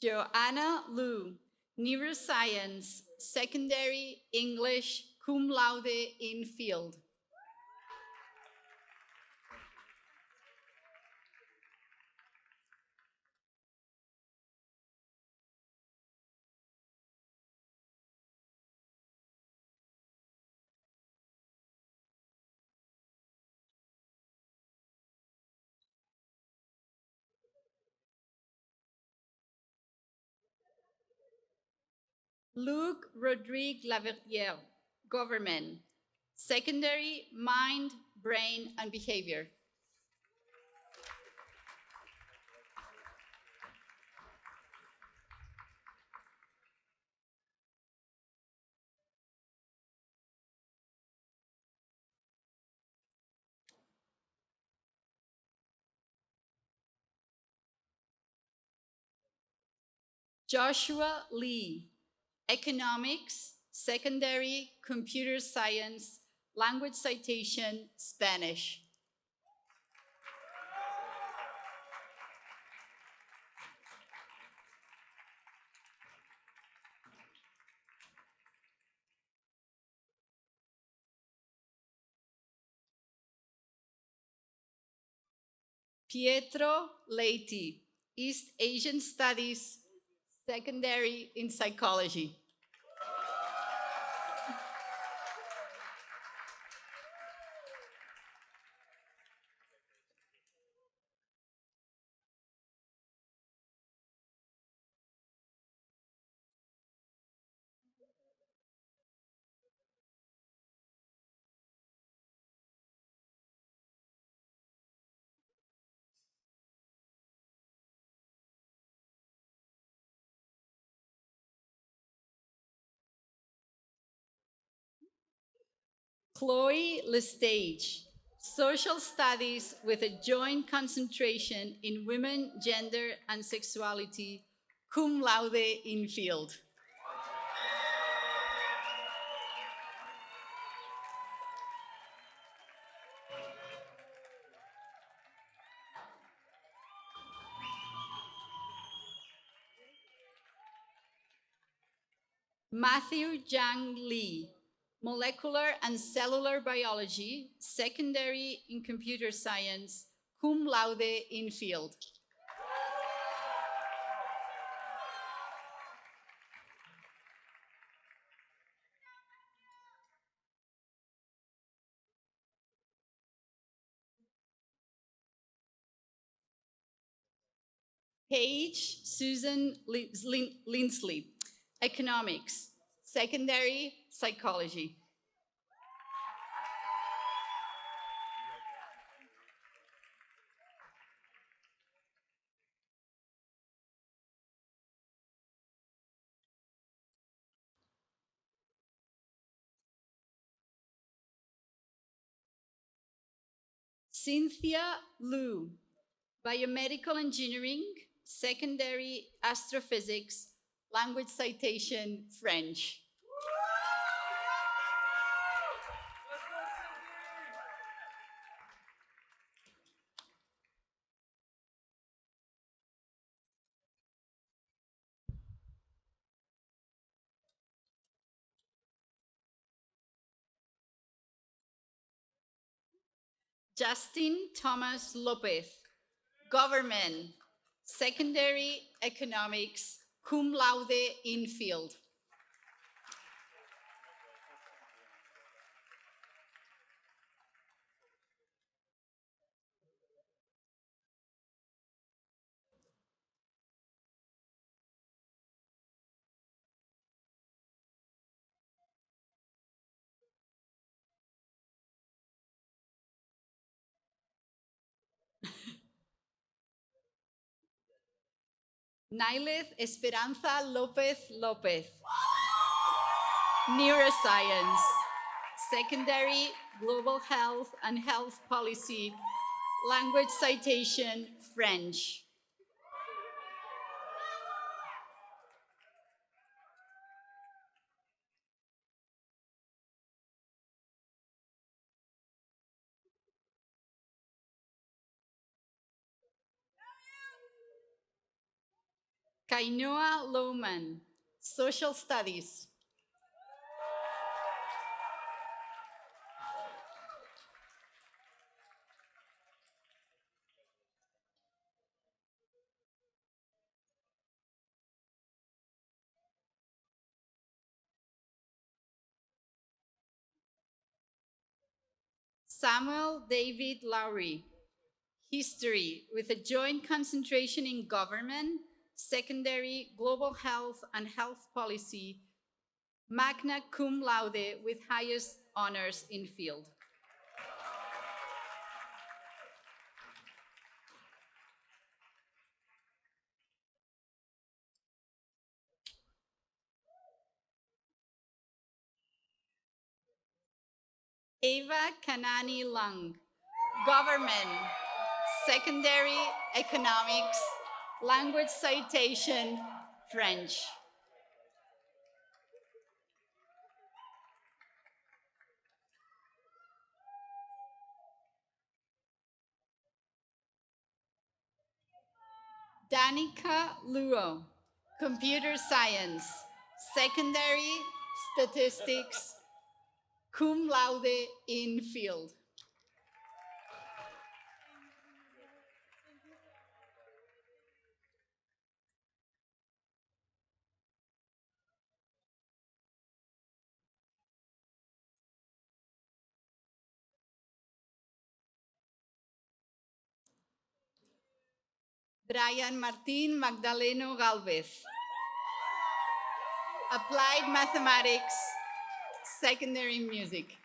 [SPEAKER 4] Joanna Liu, Neuroscience, Secondary English, Cum Laude in Field. Luc Rodrigue Laverdiere, Government, Secondary Mind, Brain, and Behavior. Joshua Lee, Economics, Secondary Computer Science, Language Citation, Spanish. Pietro Leiti, East Asian Studies, Secondary in Psychology. Chloe Lestage, Social Studies with a joint concentration in women, gender, and sexuality, cum laude in field. Matthew Jiang Lee, Molecular and Cellular Biology, Secondary in Computer Science, cum laude in field. Paige Susan Lindsley, Economics, Secondary Psychology. Cynthia Liu, Biomedical Engineering, Secondary Astrophysics, Language Citation, French. Justin Thomas Lopez, Government, Secondary Economics, cum laude infield. Naileth Esperanza Lopez Lopez, Neuroscience, Secondary Global Health and Health Policy, Language Citation, French. Kainoa Lohman, Social Studies. Samuel David Lowry, History with a joint concentration in government, secondary, global health and health policy, magna cum laude with highest honors in field. Ava Kanani Lung, Government, Secondary Economics, Language Citation, French. Danica Luo, Computer Science, Secondary Statistics, cum laude in field. Brian Martin Magdaleno Galvez, Applied Mathematics, Secondary Music.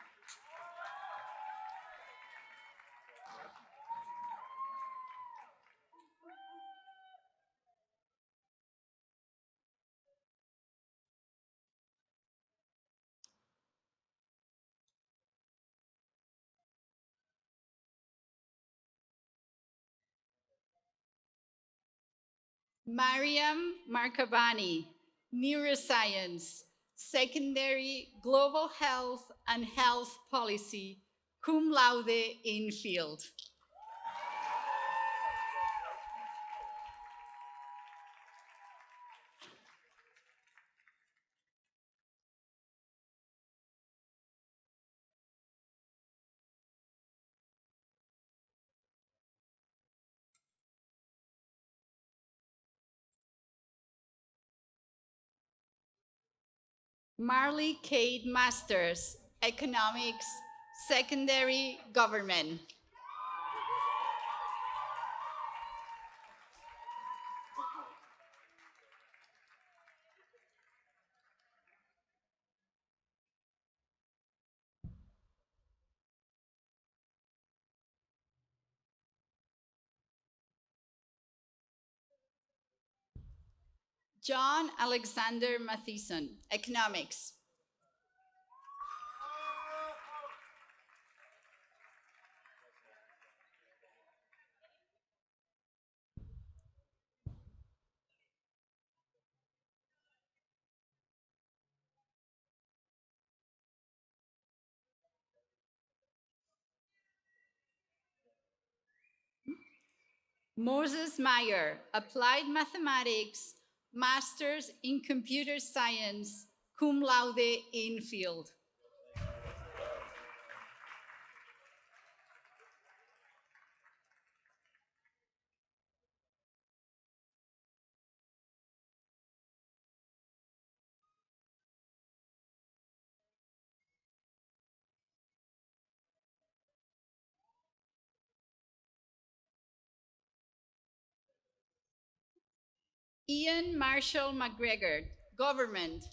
[SPEAKER 4] Mariam Markabani, Neuroscience, Secondary Global Health and Health Policy, cum laude in field. Marley Kate Masters, Economics, Secondary Government. John Alexander Matheson, Economics. Moses Meyer, Applied Mathematics, Masters in Computer Science, cum laude infield. Ian Marshall McGregor, Government.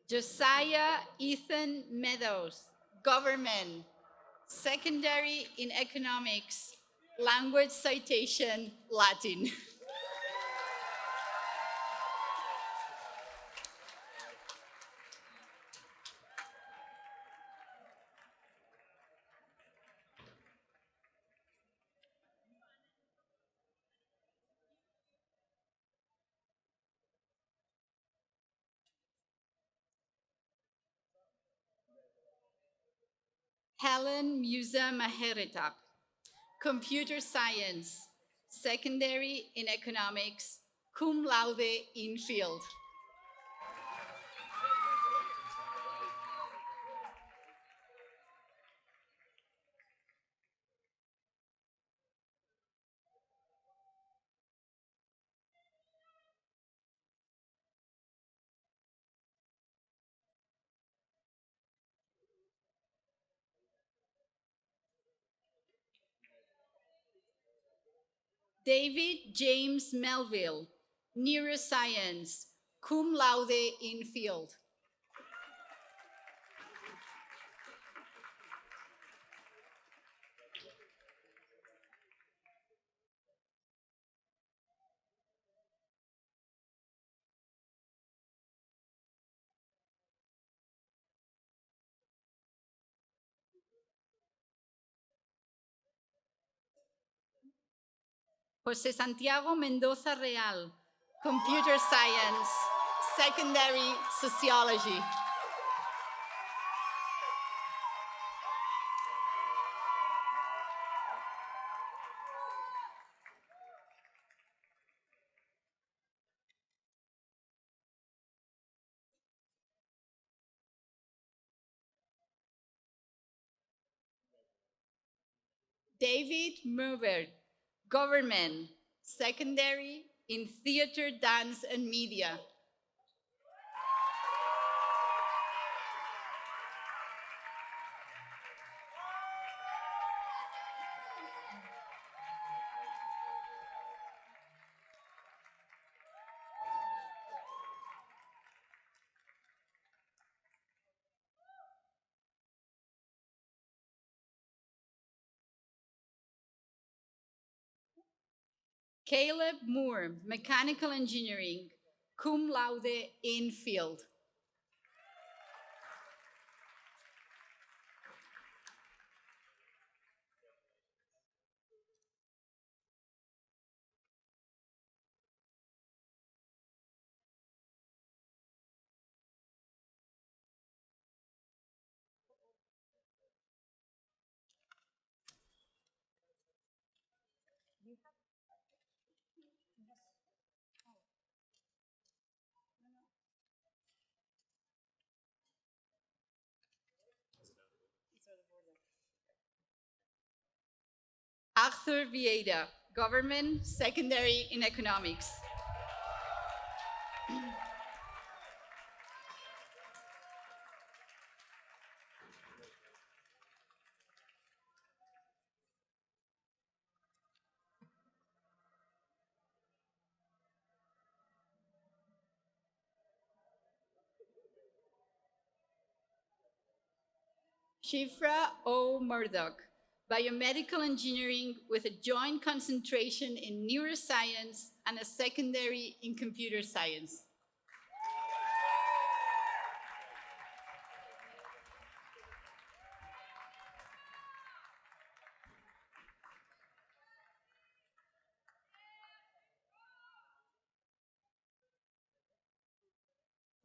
[SPEAKER 4] Josiah Ethan Meadows, Government, Secondary in Economics, Language Citation, Latin. Helen Musa Maheretap, Computer Science, Secondary in Economics, cum laude infield. David James Melville, Neuroscience, cum laude infield. José Santiago Mendoza Real, Computer Science, Secondary Sociology. David Mover, Government, Secondary in Theater, Dance, and Media. Caleb Moore, Mechanical Engineering, cum laude infield. Arthur Vieira, Government, Secondary in Economics. Shifra O. Murdoch, Biomedical Engineering with a joint concentration in neuroscience and a secondary in computer science.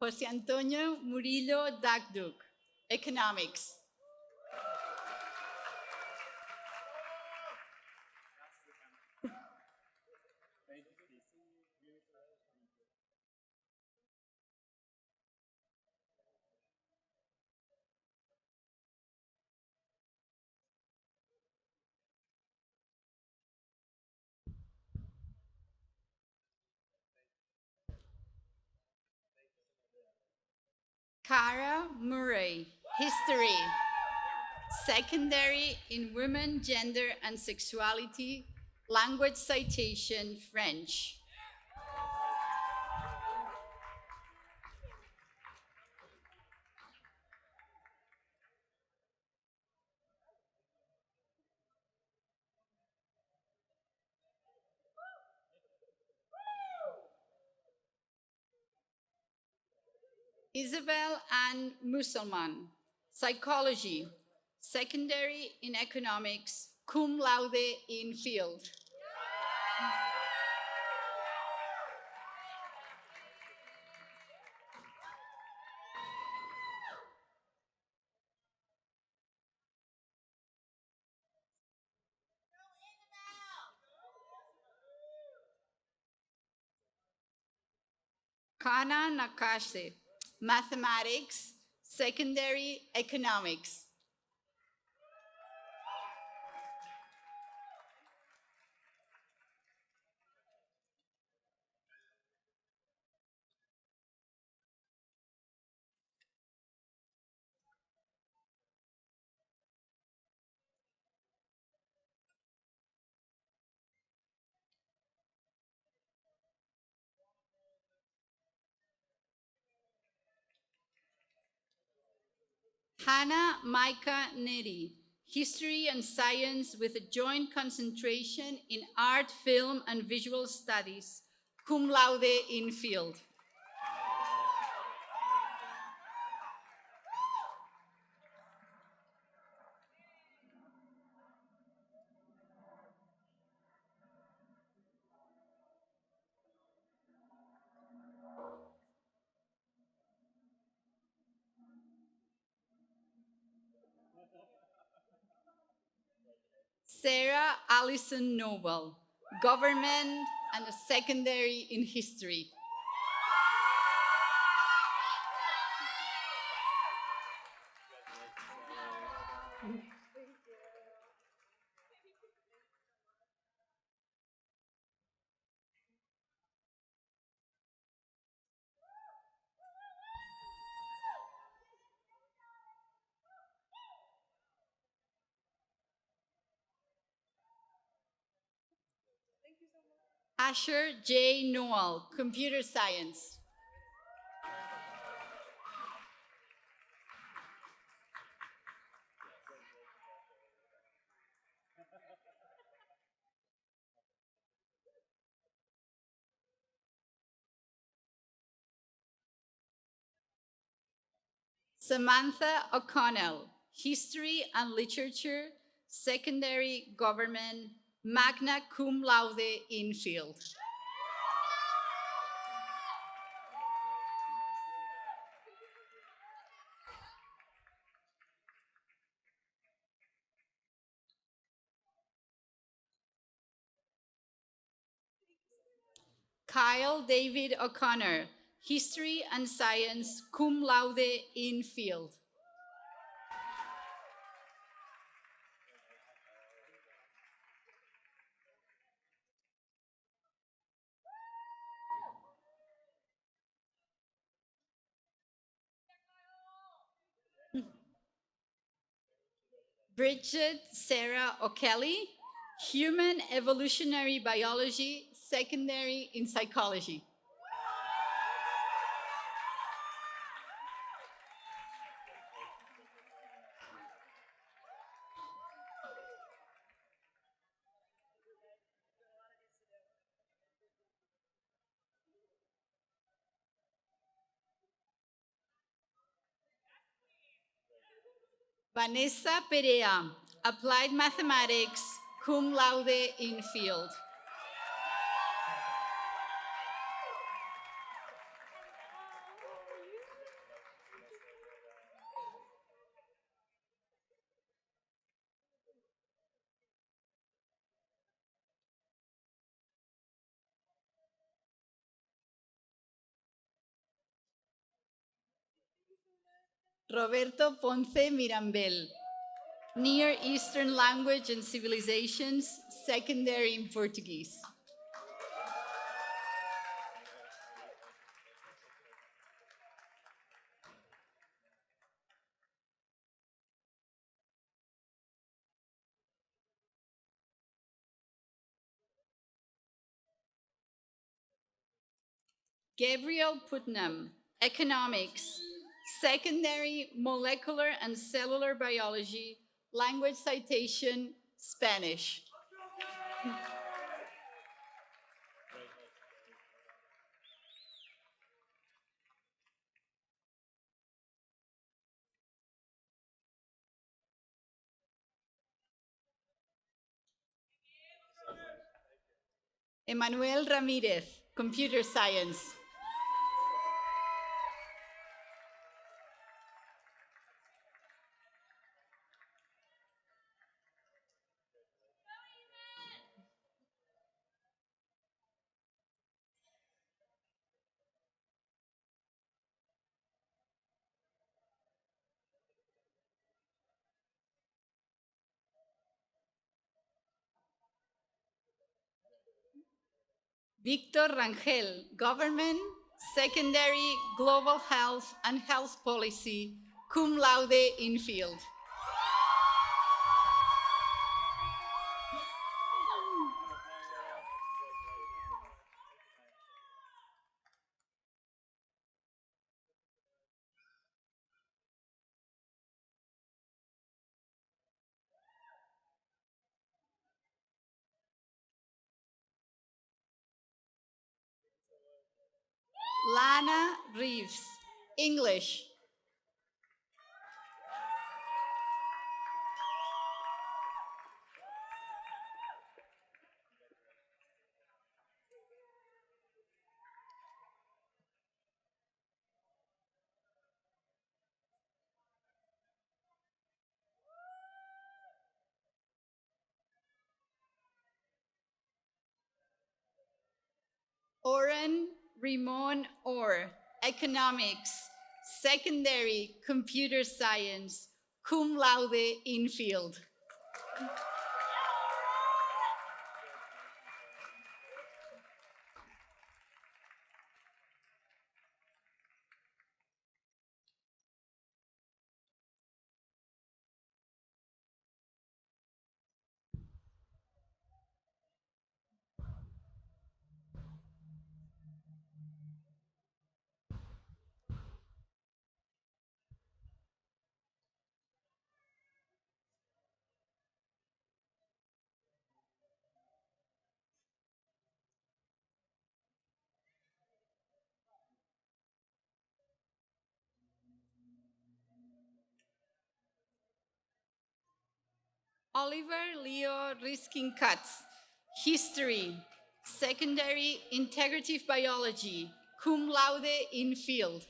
[SPEAKER 4] Jose Antonio Murillo Dagduk, Economics. Cara Murray, History, Secondary in Women, Gender and Sexuality, Language Citation, French. Isabel Ann Musselman, Psychology, Secondary in Economics, cum laude in field. Kana Nakashe, Mathematics, Secondary Economics. Hannah Micah Neri, History and Science with a joint concentration in Art, Film, and Visual Studies, cum laude in field. Sarah Allison Noble, Government and a Secondary in History. Asher J. Noel, Computer Science. Samantha O'Connell, History and Literature, Secondary Government, magna cum laude in field. Kyle David O'Connor, History and Science, cum laude in field. Bridget Sarah O'Kelly, Human Evolutionary Biology, Secondary in Psychology. Vanessa Perea, Applied Mathematics, cum laude in field. Roberto Ponce Mirambel, Near Eastern Language and Civilizations, secondary in Portuguese. Gabriel Putnam, Economics, Secondary Molecular and Cellular Biology, Language Citation, Spanish. Emmanuel Ramirez, Computer Science. Victor Rangel, Government, Secondary, Global Health and Health Policy, cum laude infield. Lana Reeves, English. Oren Ramon Orr, Economics, Secondary, Computer Science, cum laude infield. Oliver Leo Riskin Katz, History, Secondary, Integrative Biology, cum laude infield.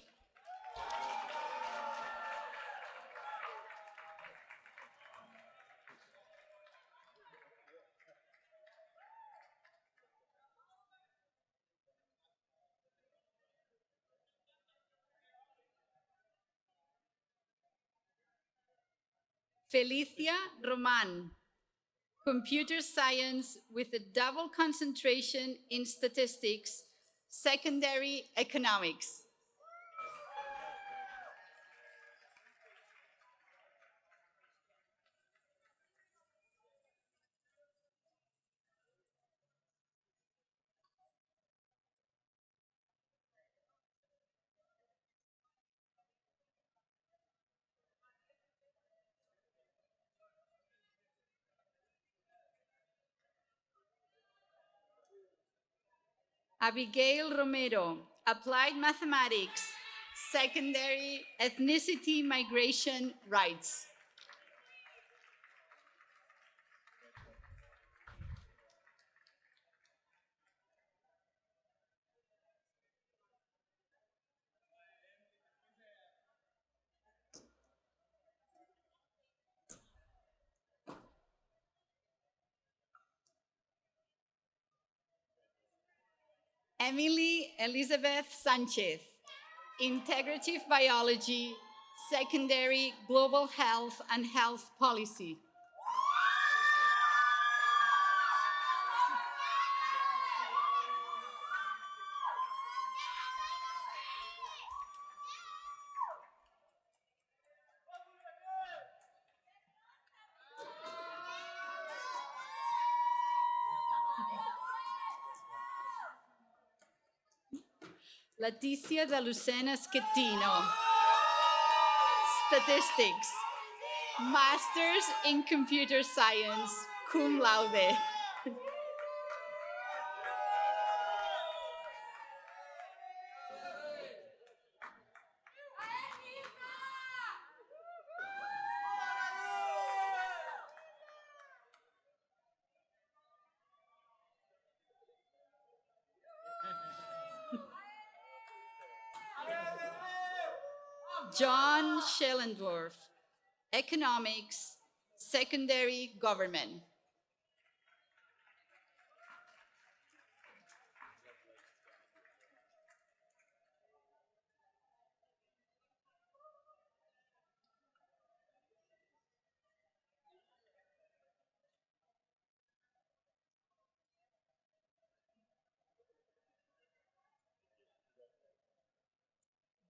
[SPEAKER 4] Felicia Roman, Computer Science with a double concentration in Statistics, Secondary Economics. Abigail Romero, Applied Mathematics, Secondary, Ethnicity, Migration, Rights. Emily Elizabeth Sanchez, Integrative Biology, Secondary Global Health and Health Policy. Leticia de Lucena Schettino, Statistics, Masters in Computer Science, cum laude. John Schellendorf, Economics, Secondary Government.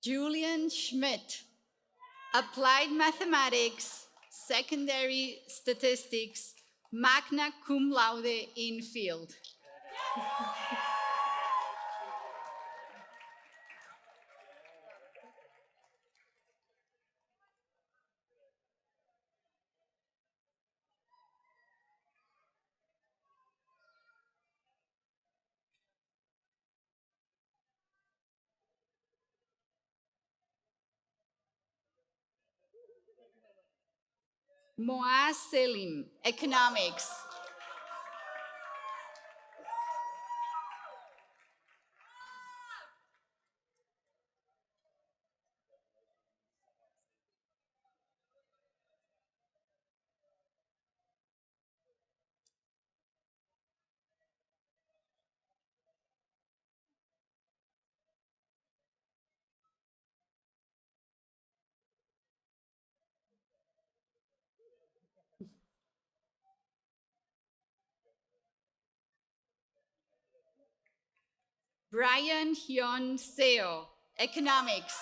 [SPEAKER 4] Julian Schmidt, Applied Mathematics, Secondary Statistics, magna cum laude in field. Moaz Selim, Economics. Brian Hyun Seo, Economics.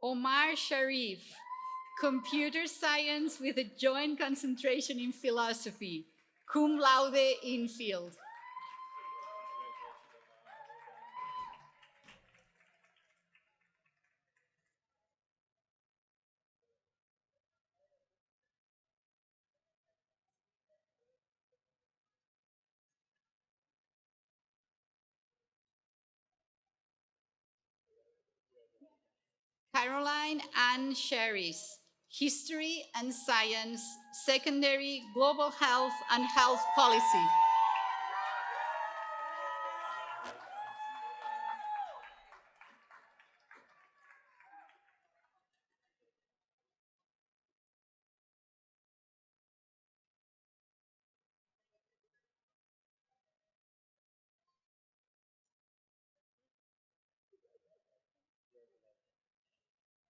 [SPEAKER 4] Omar Sharif, Computer Science with a joint concentration in Philosophy, cum laude in field. Caroline Ann Sherris, History and Science, Secondary Global Health and Health Policy.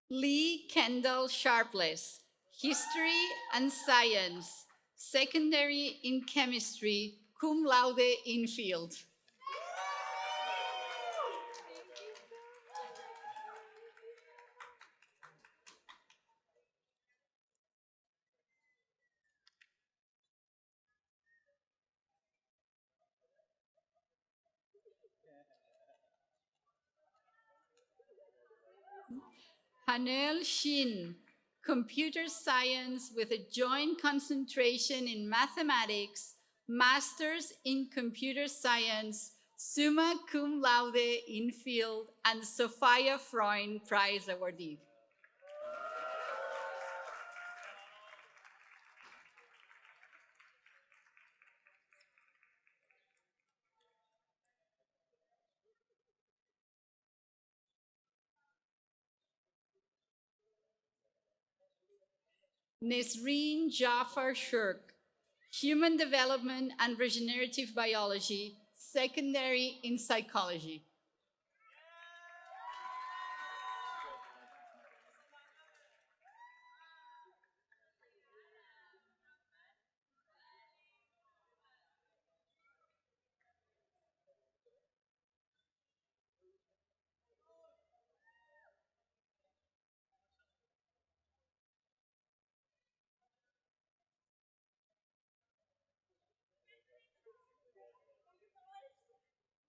[SPEAKER 4] Lee Kendall Sharpless, History and Science, Secondary in Chemistry, cum laude in field. Hanel Shin, Computer Science with a joint concentration in Mathematics, Masters in Computer Science, summa cum laude in field, and Sophia Freund Prize awardee. Nesreen Jafar Shirk, Human Development and Regenerative Biology, secondary in psychology.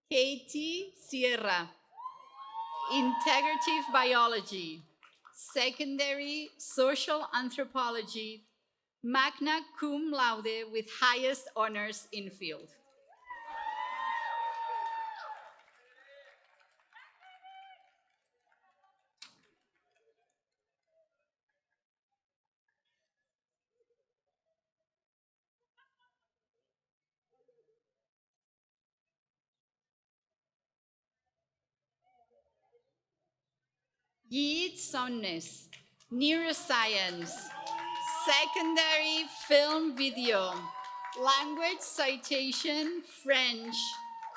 [SPEAKER 4] Katie Sierra, Integrative Biology, secondary social anthropology, magna cum laude with highest honors in field. Yeet Sonnes, Neuroscience, secondary film video, language citation, French,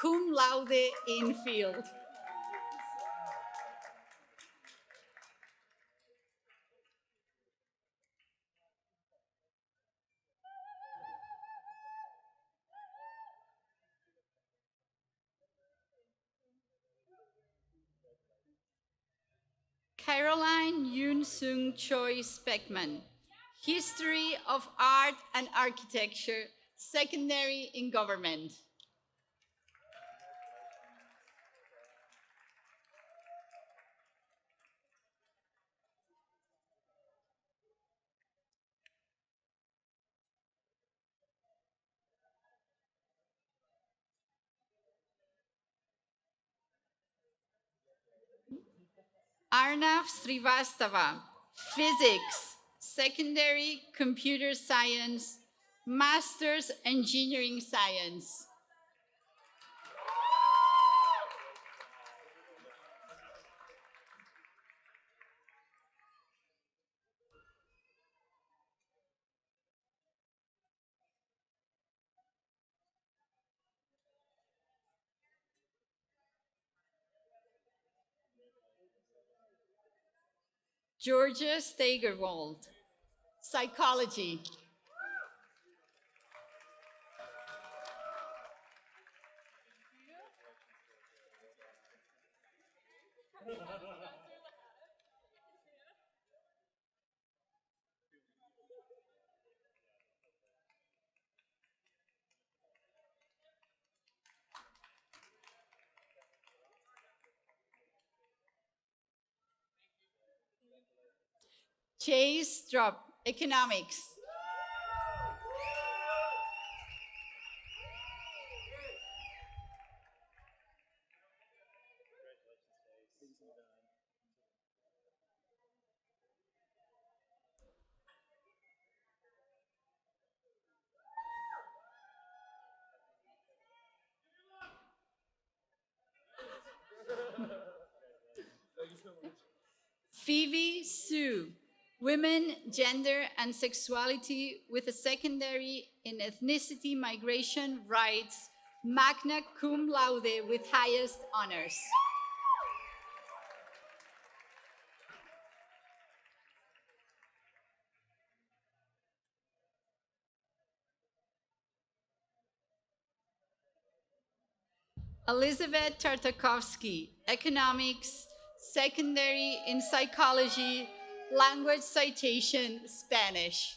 [SPEAKER 4] cum laude in field. Caroline Yoon Sung Choi Speckman, History of Art and Architecture, secondary in government. Arnav Srivastava, Physics, secondary Computer Science, Master's Engineering Science. Georgia Steigerwald, Psychology. Chase Strupp, Economics. Phoebe Sue, Women, Gender, and Sexuality with a secondary in Ethnicity, Migration, Rights, magna cum laude with highest honors. Elizabeth Tartakovsky, Economics, secondary in Psychology, language citation, Spanish.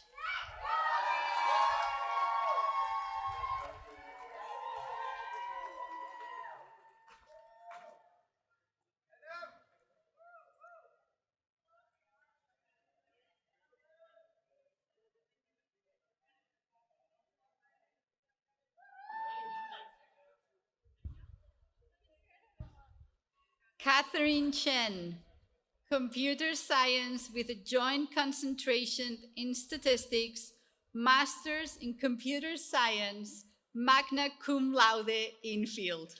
[SPEAKER 4] Catherine Chen, Computer Science with a joint concentration in Statistics, Masters in Computer Science, magna cum laude in field.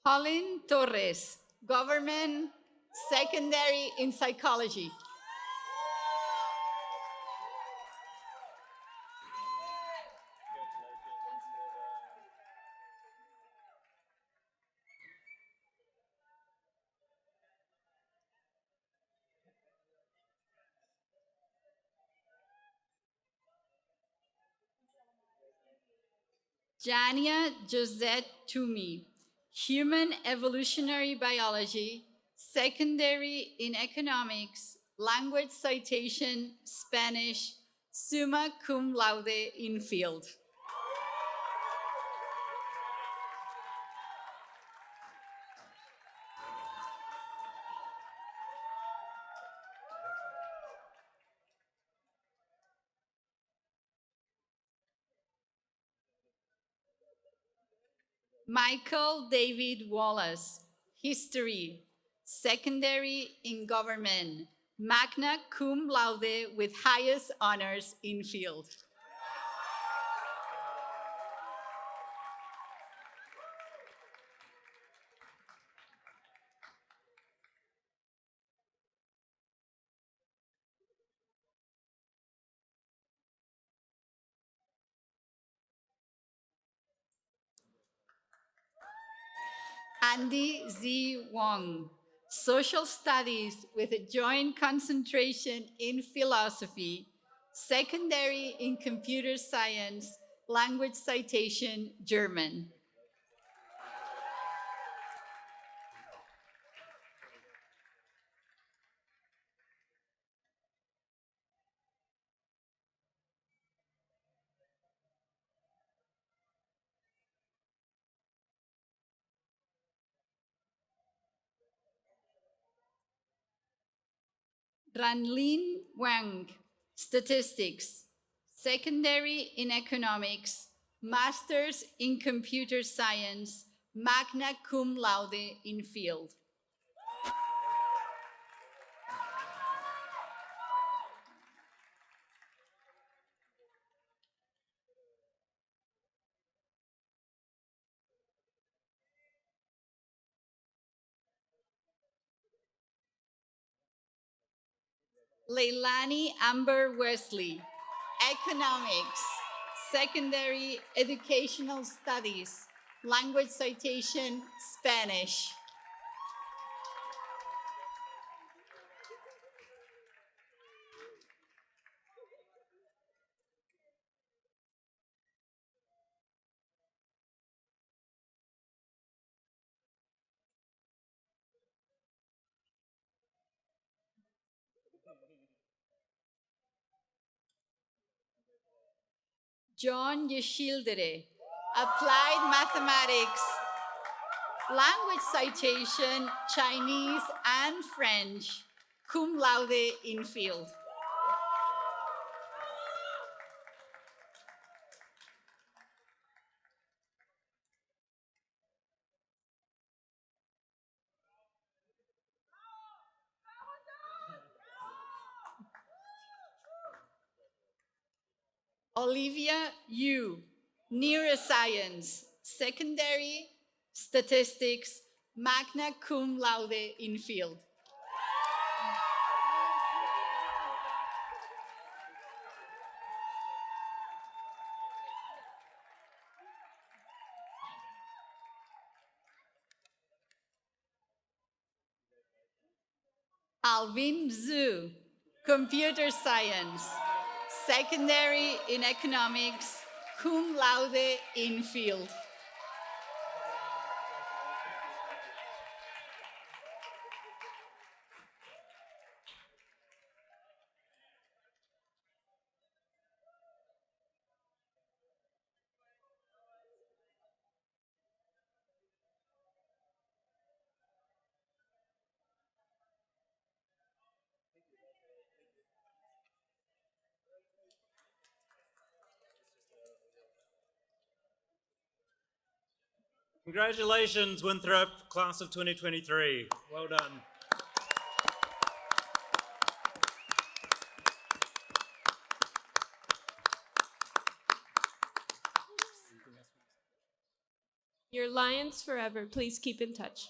[SPEAKER 4] Colin Torres, Government Secondary in Psychology. Jania Josette Toomey, Human Evolutionary Biology, Secondary in Economics, Language Citation, Spanish, summa cum laude in field. Michael David Wallace, History, Secondary in Government, magna cum laude with highest honors in field. Andy Z. Wong, Social Studies with a joint concentration in Philosophy, Secondary in Computer Science, Language Citation, German. Ranlin Wang, Statistics, Secondary in Economics, Masters in Computer Science, magna cum laude in field. Leilani Amber Wesley, Economics, Secondary Educational Studies, Language Citation, Spanish. John Yeshildere, Applied Mathematics, Language Citation, Chinese and French, cum laude in field. Olivia Yu, Neuroscience, Secondary, Statistics, magna cum laude in field. Alvin Zhu, Computer Science, Secondary in Economics, cum laude in field.
[SPEAKER 2] Congratulations, Winthrop, class of 2023. Well done.
[SPEAKER 1] You're Lions forever. Please keep in touch.